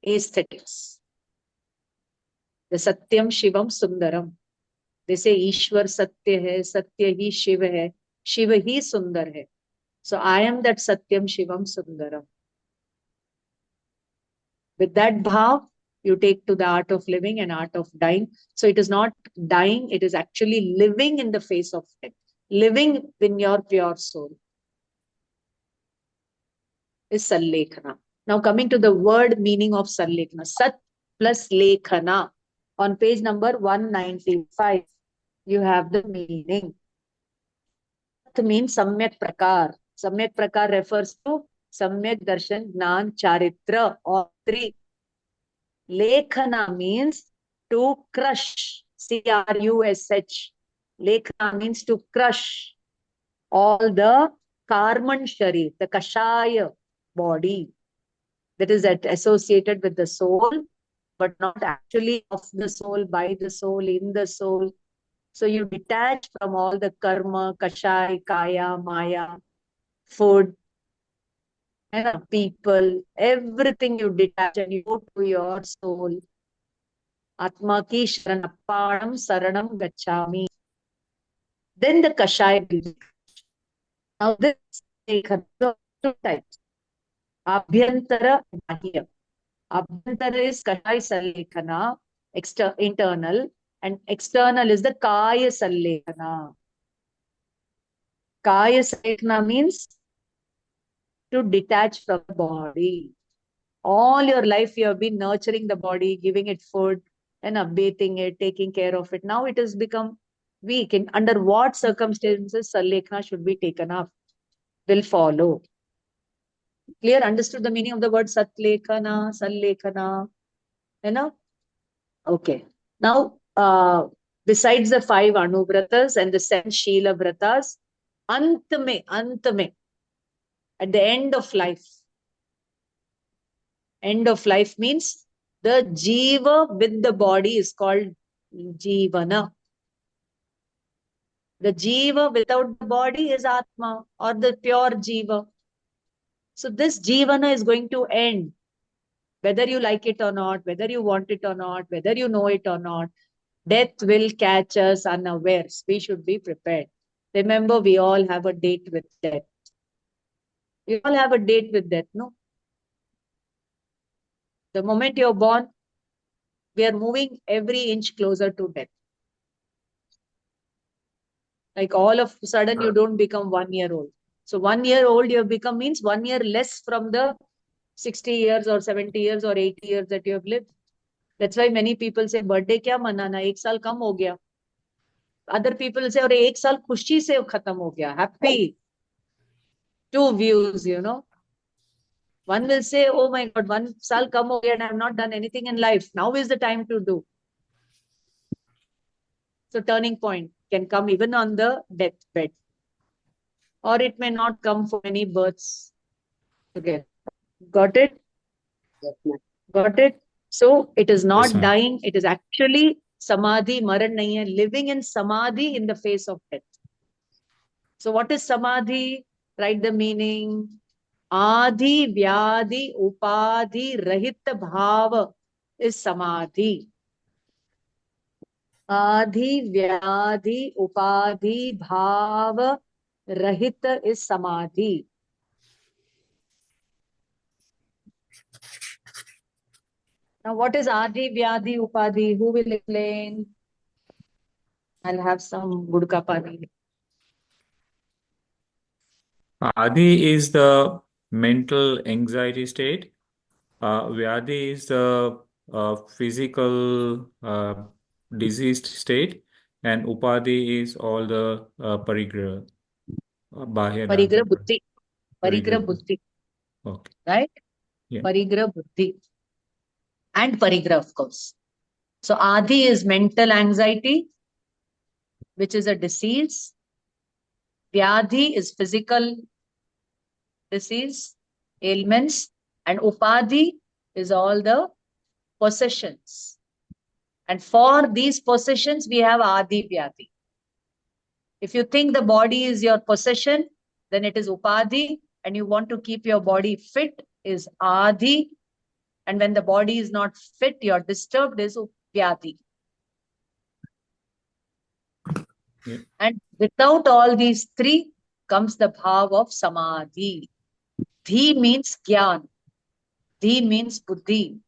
Aesthetics. The Satyam Shivam Sundaram. They say Ishwar Satya hai, Satya hi Shiva hai, Shiva hi Sundar hai. So I am that Satyam Shivam Sundaram. With that bhav, you take to the art of living and art of dying. So it is not dying, it is actually living in the face of death. Living in your pure soul is Sallekhana. Now coming to the word meaning of Sallekhana. Sat plus Lekhana. On page number 195, you have the meaning. Sat means Samyak Prakar. Samyak Prakar refers to Samyak Darshan, Gnan, Charitra, all three. Lekhana means to crush. C-R-U-S-H. Lekhana means to crush all the karman sharir, the kashaya body that is associated with the soul, but not actually of the soul, by the soul, in the soul. So you detach from all the karma, kashaya, kaya, maya, food, and people, everything you detach and you go to your soul. Atma ki sharanapanam saranam gacchami. Then the kashaya will be. Now this is two types. Abhyantara, bahya. Abhyantara is kashaya sallekhana, internal, and external is the kaya sallekhana. Kaya sallekhana means to detach from the body. All your life you have been nurturing the body, giving it food, and bathing it, taking care of it. Now it has become weak. And under what circumstances Sallekhana should be taken up will follow. Clear? Understood the meaning of the word Satlekhana, Sallekhana? You know? Okay. Now, besides the 5 Anubratas and the 7 Sheela Vratas, Antame, at the end of life. End of life means the jiva with the body is called jivana. The jiva without the body is atma or the pure jiva. So this jivana is going to end. Whether you like it or not, whether you want it or not, whether you know it or not, death will catch us unawares. We should be prepared. Remember, we all have a date with death. We all have a date with death, no? The moment you're born, we are moving every inch closer to death. Like all of a sudden, you don't become 1 year old. So 1 year old you have become means 1 year less from the 60 years or 70 years or 80 years that you have lived. That's why many people say, birthday kya manana, 1 saal kam ho gaya. Other people say, 1 saal khushi se khatam ho gaya. Happy. Two views, you know. One will say, oh my God, 1 saal kam ho gaya and I have not done anything in life. Now is the time to do. So turning point can come even on the deathbed. Or it may not come for many births. Okay. Got it? Yes, ma'am. Got it? So it is not Yes, ma'am. dying. It is actually samadhi, maran nahi hai, living in samadhi in the face of death. So what is samadhi? Write the meaning. Adi, vyadi, upadhi, rahit bhava is samadhi. Adi, vyadi, upadhi, bhava, rahit is samadhi. Now, what is Adi, Vyadi, Upadi? Who will explain? I'll have some gudka pani. Adi is the mental anxiety state. Vyadi is the physical diseased state, and Upadi is all the parigraha, bahya Parigraha dhantam. buddhi. Parigraha buddhi. Okay. Right? Yeah. Parigraha buddhi. And parigraha, of course. So Adi is mental anxiety, which is a disease. Vyadhi is physical disease, ailments. And Upadi is all the possessions. And for these possessions, we have Adi Vyadhi. If you think the body is your possession, then it is Upadi. And you want to keep your body fit is Adi. And when the body is not fit, you're disturbed is Vyadhi. Yeah. And without all these three comes the bhav of Samadhi. Dhi means Gyan. Dhi means Buddhi.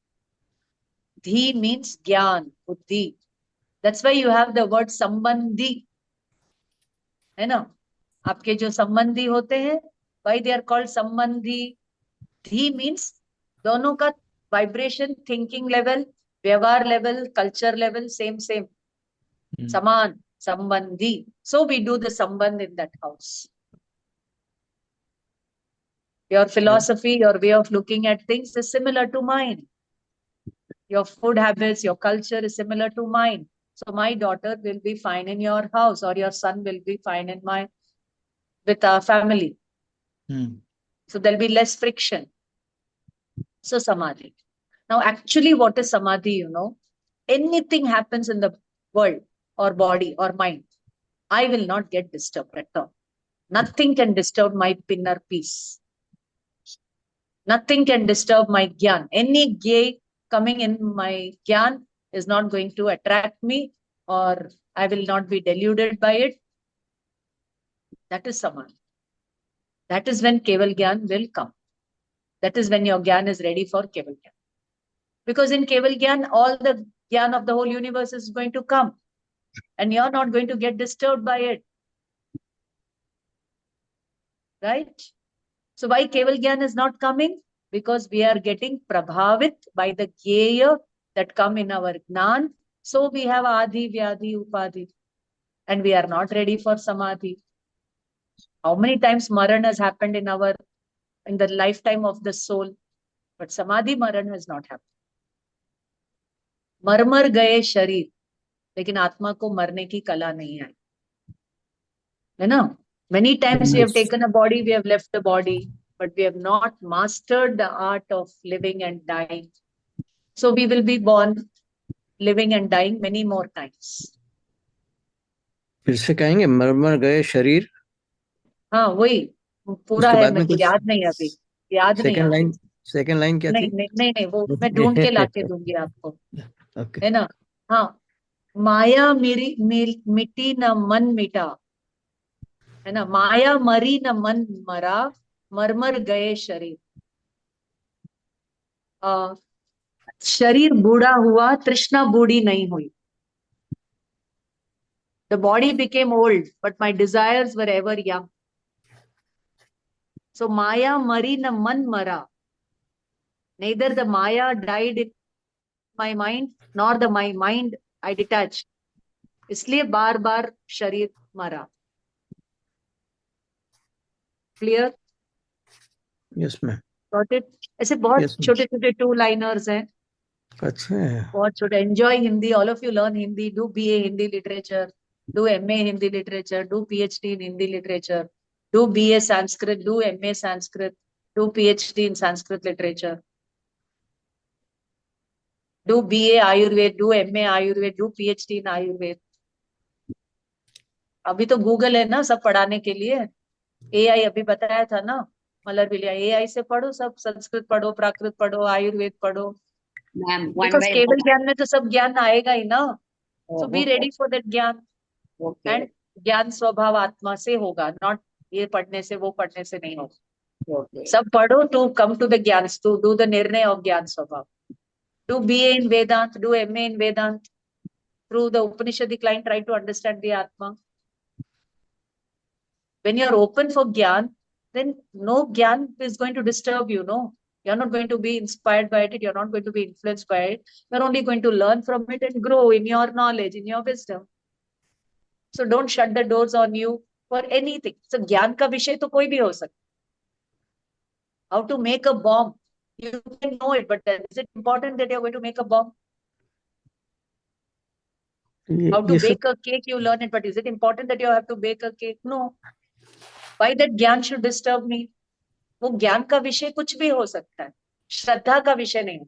Dhi means Gyan, Buddhi. That's why you have the word Sambandhi. है ना? आपके जो संबंधी होते हैं, why they are called संबंधी? Dhi means दोनों का vibration, thinking level, व्यवहार level, culture level, same. Saman, Sambandhi. So we do the Sambandh in that house. Your philosophy, your way of looking at things is similar to mine. Your food habits, your culture is similar to mine. So my daughter will be fine in your house, or your son will be fine in with our family. So there'll be less friction. So Samadhi. Now, actually, what is Samadhi, Anything happens in the world or body or mind, I will not get disturbed at all. Nothing can disturb my inner peace. Nothing can disturb my gyan. Any gay coming in my gyan is not going to attract me, or I will not be deluded by it. That is Samadhi. That is when Keval Gyan will come. That is when your Gyan is ready for Keval Gyan. Because in Keval Gyan, all the Gyan of the whole universe is going to come. And you're not going to get disturbed by it. Right? So why Keval Gyan is not coming? Because we are getting prabhavit by the Gyeya that come in our Gnan. So we have Adi, Vyadi, Upadi. And we are not ready for Samadhi. How many times Maran has happened in the lifetime of the soul? But Samadhi Maran has not happened. मर गए शरीर, लेकिन आत्मा को मरने की कला नहीं आई, है ना? Many times we have taken a body, we have left the body, but we have not mastered the art of living and dying. So we will be born, living and dying many more times. फिर से कहेंगे मर गए शरीर. हाँ, वही पूरा है, मेरे को याद नहीं अभी, याद नहीं. सेकंड लाइन क्या थी? नहीं, वो मैं ढूंढ के लाके दूंगी आपको. Okay. है ना? हाँ, माया मेरी मिटी न मन मिटा, है ना? माया मरी न मन मरा, मर गए शरीर. शरीर बूढ़ा हुआ, तृष्णा बूढ़ी नहीं हुई. The body became old, but my desires were ever young. So Maya mari na man mara. Neither the Maya died in my mind, nor my mind I detached. इसलिए बार शरीर मरा. Clear? Yes, ma'am. Got it? ऐसे बहुत छोटे-छोटे 2-liners हैं. अच्छा है. बहुत छोटे. Enjoy Hindi. All of you learn Hindi. Do BA Hindi literature. Do MA Hindi literature. Do PhD in Hindi literature. Do BA Sanskrit. Do MA Sanskrit. Do PhD in Sanskrit literature. Do BA Ayurved. Do MA Ayurved. Do PhD in Ayurved. अभी तो Google है ना सब पढ़ाने के लिए. AI अभी बताया था ना, मलर बिलिया. AI से पढ़ो, सब संस्कृत पढ़ो, प्राकृत पढ़ो, आयुर्वेद पढ़ो. Because केवल ज्ञान में तो सब ज्ञान आएगा ही ना. So be ready for that ज्ञान. And ज्ञान स्वभाव आत्मा से होगा, not ये पढ़ने से वो पढ़ने से नहीं होगा. सब पढ़ो to come to the ज्ञान, to do the निर्णय of ज्ञान स्वभाव. Do BA in Vedant, do MA in Vedant. Through the Upanishadic line, try to understand the Atma. When you're open for Gyan, then no Gyan is going to disturb you, no. You're not going to be inspired by it. You're not going to be influenced by it. You're only going to learn from it and grow in your knowledge, in your wisdom. So don't shut the doors on you for anything. So Gyan ka vishay to koi bhi ho sakta. How to make a bomb. You can know it, but is it important that you're going to make a bomb? How to bake a cake, you learn it, but is it important that you have to bake a cake? No. Why that Gyan should disturb me? वो ज्ञान का विषय कुछ भी हो सकता है, श्रद्धा का विषय नहीं.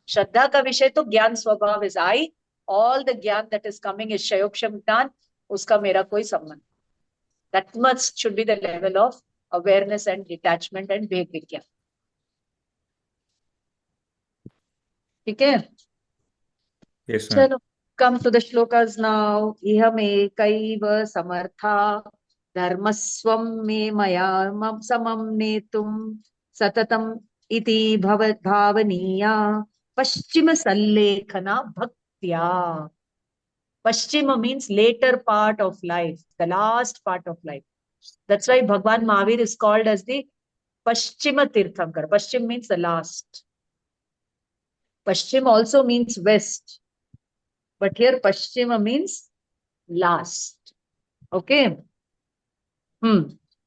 श्रद्धा का विषय तो ज्ञान स्वभाव is I. All the ज्ञान that is coming is Shayoksham Jnan. उसका मेरा कोई संबंध. That much should be the level of awareness and detachment and भेद विज्ञान. ठीक है? Yes, ma'am. चलो, come to the shlokas now. Ihame kaiva samartha dharmaswam me maya samam netum satatam iti bhavaniya paschima sallekhana bhaktya. Paschima means later part of life, the last part of life. That's why Bhagwan Mahavir is called as the Paschima Tirthankar. Paschim means the last. Paschim also means west. But here Paschima means last. Okay.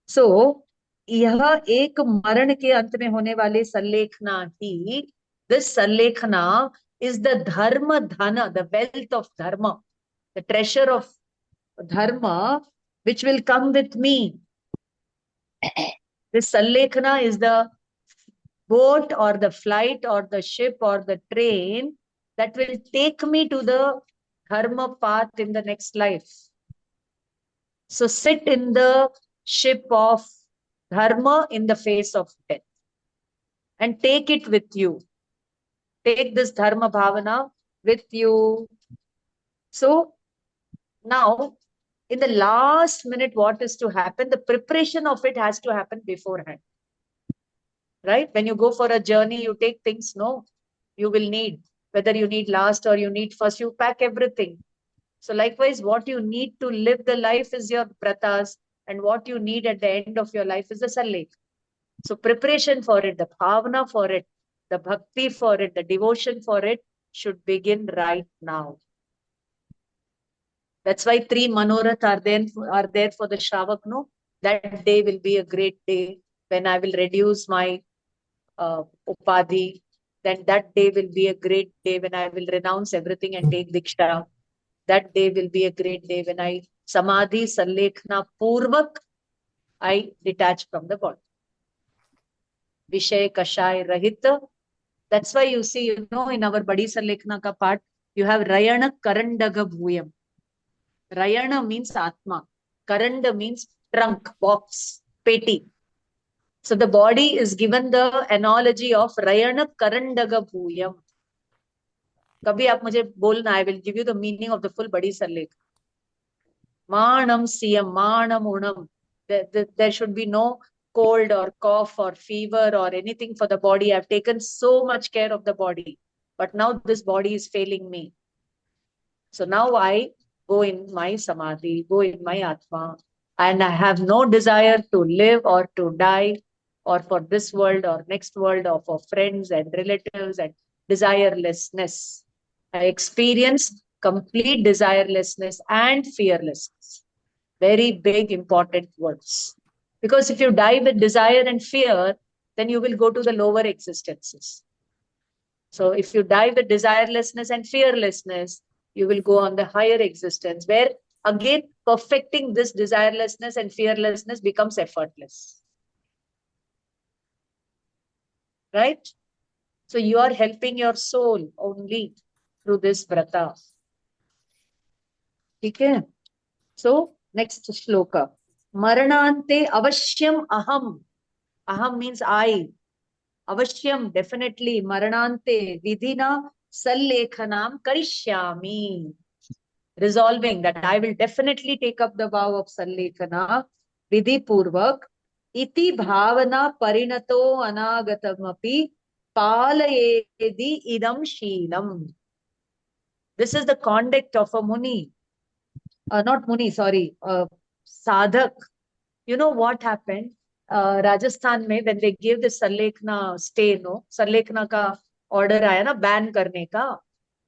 So, यह एक मरण के अंत में होने वाले सल्लेखना ही, this सल्लेखना is the dharma dhana, the wealth of dharma, the treasure of dharma, which will come with me. This sallekkhana is the boat or the flight or the ship or the train that will take me to the dharma path in the next life. So sit in the ship of dharma in the face of death and take it with you. Take this dharma bhavana with you. So now, in the last minute, what is to happen? The preparation of it has to happen beforehand. Right? When you go for a journey, you take things, no, you will need. Whether you need last or you need first, you pack everything. So likewise, what you need to live the life is your pratas, and what you need at the end of your life is the sallekh. So preparation for it, the bhavana for it, the bhakti for it, the devotion for it should begin right now. That's why 3 Manorath are there for the Shravak, no? That day will be a great day when I will reduce my upadhi. Then that day will be a great day when I will renounce everything and take diksha. That day will be a great day when I samadhi sallekhna purvak, I detach from the body. Vishay kashay rahita. That's why you see, in our Badi Sallekhna ka part, you have Rayana Karandaga Bhuyam. Rayana means Atma. Karanda means trunk, box, peti. So the body is given the analogy of Rayana Karandaga Bhuyam. Kabhi aap mujhe bolna, I will give you the meaning of the full Badi Sallekhna. Manam Siyam, Manam Unam. There should be no cold or cough or fever or anything for the body. I've taken so much care of the body. But now this body is failing me. So now I go in my samadhi, go in my atma, and I have no desire to live or to die or for this world or next world or for friends and relatives and desirelessness. I experience complete desirelessness and fearlessness. Very big, important words. Because if you die with desire and fear, then you will go to the lower existences. So if you die with desirelessness and fearlessness, you will go on the higher existence, where again, perfecting this desirelessness and fearlessness becomes effortless. Right? So you are helping your soul only through this vrata. Okay? So, next shloka. Maranante avashyam aham. Aham means I. Avashyam, definitely. Maranante vidhina sallekhanam karishyami. Resolving that I will definitely take up the vow of sallekhana vidhi purvak iti bhavana parinato anagatamapi palayedi idam sheelam. This is the conduct of a muni. Not muni, sorry, sadhak. You know what happened? Rajasthan mein, when they gave the Sallekna stay, no, Sallekna ka order aaya na, ban karne ka,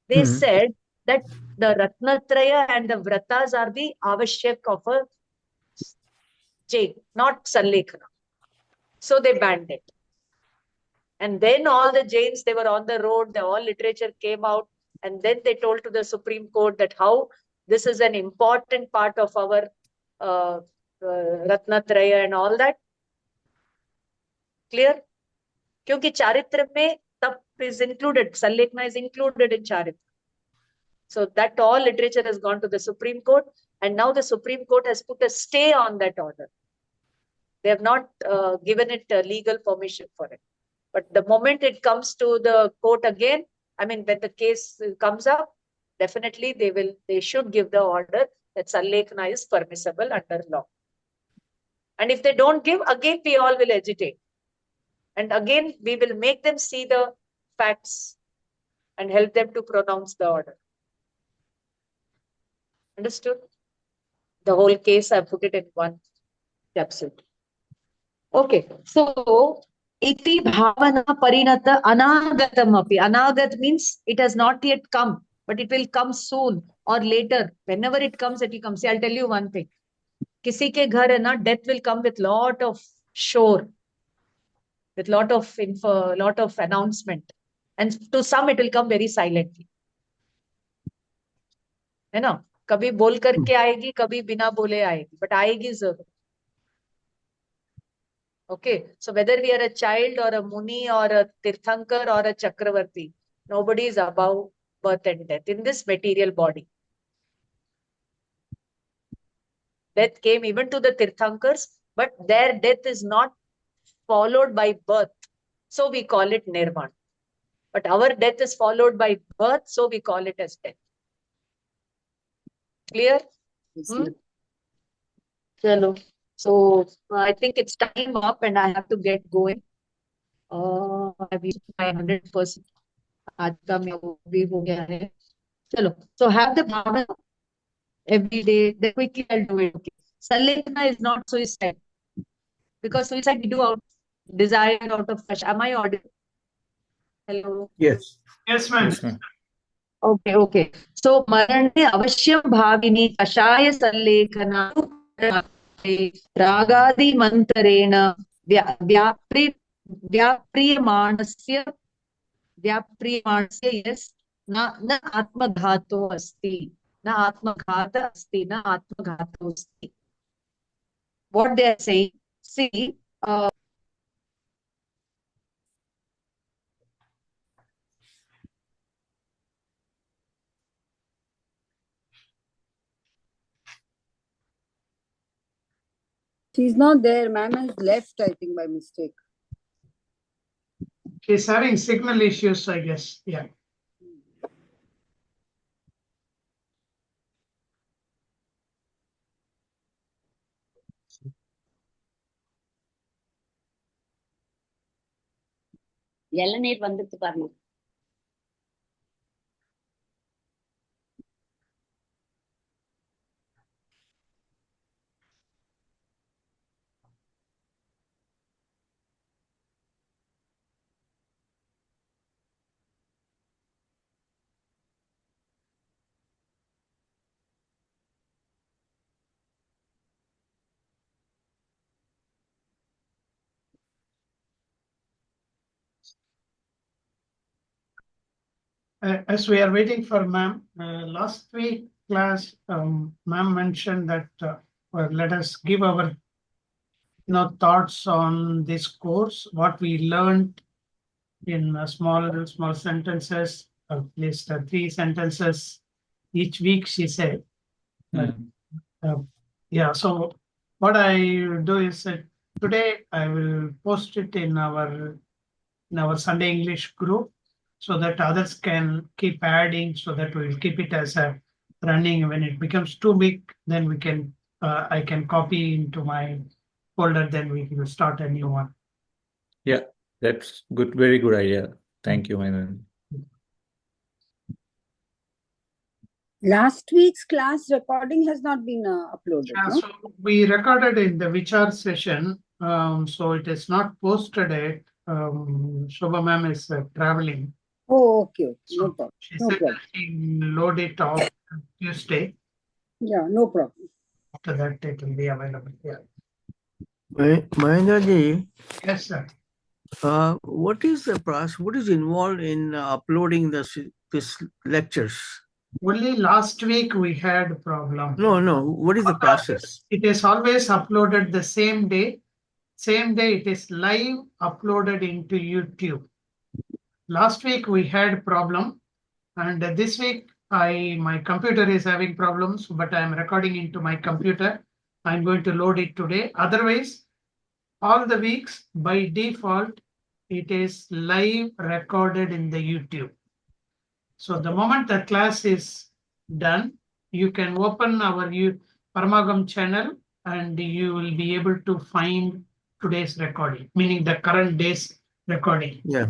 they said that the Ratnatraya and the Vratas are the avashyak of a Jain, not Sallekna. So they banned it. And then all the Jains, they were on the road, the all literature came out, and then they told to the Supreme Court that how this is an important part of our Ratnatraya and all that. Clear? Kyunki Charitra mein tap is included, Sallekna is included in Charitra. So that all literature has gone to the Supreme Court, and now the Supreme Court has put a stay on that order. They have not given it legal permission for it. But the moment it comes to the court again, I mean, when the case comes up, definitely they should give the order that Sallekna is permissible under law. And if they don't give, again, we all will agitate. And again, we will make them see the facts and help them to pronounce the order. Understood? The whole case, I put it in one capsule. Okay, so iti bhavana parinata anagatam api. Anagat means it has not yet come, but it will come soon or later. Whenever it comes, it will come. See, I'll tell you one thing. Kisi ke ghar hai na, death will come with lot of shore, with lot of info, lot of announcement. And to some, it will come very silently. है ना? कभी बोल करके आएगी, कभी बिना बोले आएगी, but आएगी जरूर. Okay, so whether we are a child or a muni or a tirthankar or a chakravarti, nobody is above birth and death in this material body. Death came even to the tirthankars, but their death is not followed by birth. So we call it nirvana. But our death is followed by birth, so we call it as death. Clear? Chalo. So I think it's time up and I have to get going. I've used my 100%. आज का मैं वो भी हो गया है. चलो. So have the bhavana every day. Then quickly I'll do it. Okay. Sallekna is not suicide. Because suicide we do out desire out of passion. Am I audible? Hello. Yes. Yes, ma'am. Yes, ma'am. Okay, okay. So marane avashyam bhavini kashaya sallekana ragadi mantarena व्याप्रियमाणस्य yes न आत्मघातो अस्ति न आत्मघात अस्ति न आत्मघातो अस्ति. What they are saying, see, She's not there. Ma'am has left, I think, by mistake. She's having signal issues, I guess. Yeah. இளநீர் வந்துட்டு பாருங்க. As we are waiting for ma'am, last week class, ma'am mentioned that let us give our thoughts on this course, what we learned in small sentences, at least 3 sentences each week, she said. Yeah, so what I do is that today I will post it in our Sunday English group so that others can keep adding, so that we'll keep it as a running. When it becomes too big, then we can I can copy into my folder, then we will start a new one. Yeah. That's good, very good idea. Thank you, Madam. Last week's class recording has not been uploaded, Yeah, no? so we recorded in the Vichar session, so it is not posted yet. Shobha ma'am is traveling. Oh, okay, okay. No So problem. she No said problem. that she will load it off Tuesday. Yeah, no problem. After that, it will be available. Yeah. Mahendra ji, Yes, sir. what is the process? What is involved in uploading this lectures? Only last week we had a problem. No. What is the process? It is always uploaded the same day. Same day it is live uploaded into YouTube. Last week we had problem, and this week my computer is having problems, but I am recording into my computer. I'm going to load it today. Otherwise, all the weeks by default, it is live recorded in the YouTube. So the moment the class is done, you can open our Paramagam channel and you will be able to find today's recording, meaning the current day's recording. Yeah.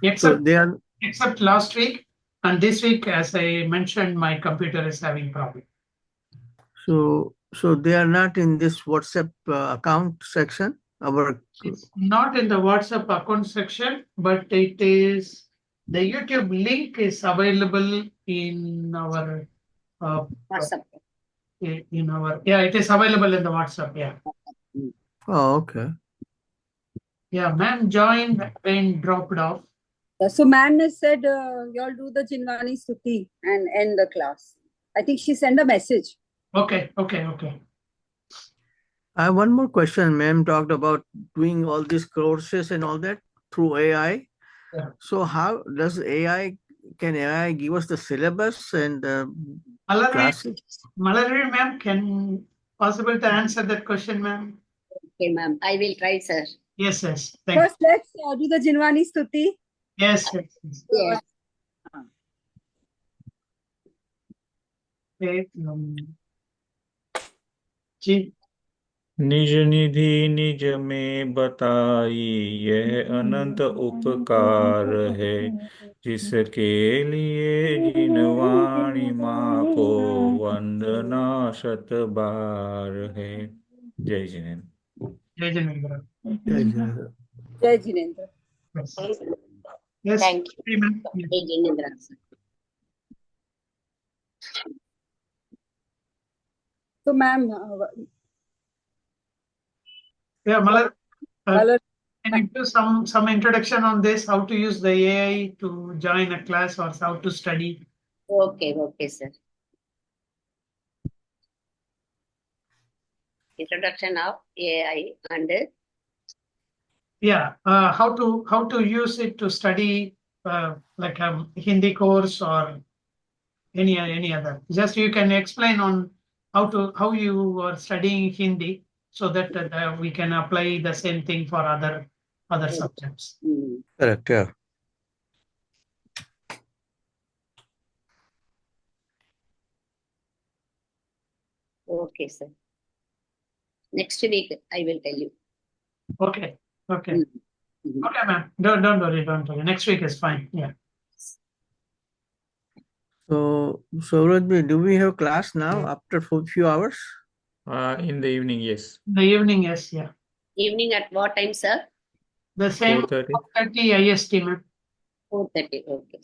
Except, So they are. except last week and this week, as I mentioned, my computer is having problem. So they are not in this WhatsApp account section. It's not in the WhatsApp account section, but it is the YouTube link is available in our WhatsApp. it is available in the WhatsApp. Yeah. Oh, okay. Yeah, ma'am joined and dropped off. So ma'am has said you all do the Jinwani Stuti and end the class. I think she sent a message. Okay. I have one more question. Ma'am talked about doing all these courses and all that through AI. Yeah. So how does can AI give us the syllabus and classes? Malari ma'am, can possible to answer that question, ma'am? Okay, ma'am. I will try, sir. Yes. Thank First, let's do the Jinwani Stuti. Yes. Yes. Okay, निज निधि निज में बताई यह अनंत उपकार है जिसके लिए जिनवाणी माँ को वंदना शत बार है। जय Jinendra. Jai Jinendra. Jai Jinendra. Yes. Thank you. Ma'am. Jai Jinendra, sir. So ma'am, Yeah, Malari. Malari. Can you do some introduction on this? How to use the AI to join a class or how to study? Okay, sir. Introduction of AI and how to use it to study like a Hindi course or any other. Just you can explain on how you are studying Hindi so that we can apply the same thing for other subjects. Correct. Yeah. Okay, sir. Next week I will tell you. Okay. Okay, ma'am. Don't worry. Next week is fine. Yeah. So Saurabh, do we have class now after a few hours? In the evening, yes. The evening, yes, yeah. Evening at what time, sir? The same 4:30. 4:30 IST, ma'am. 4:30. Okay.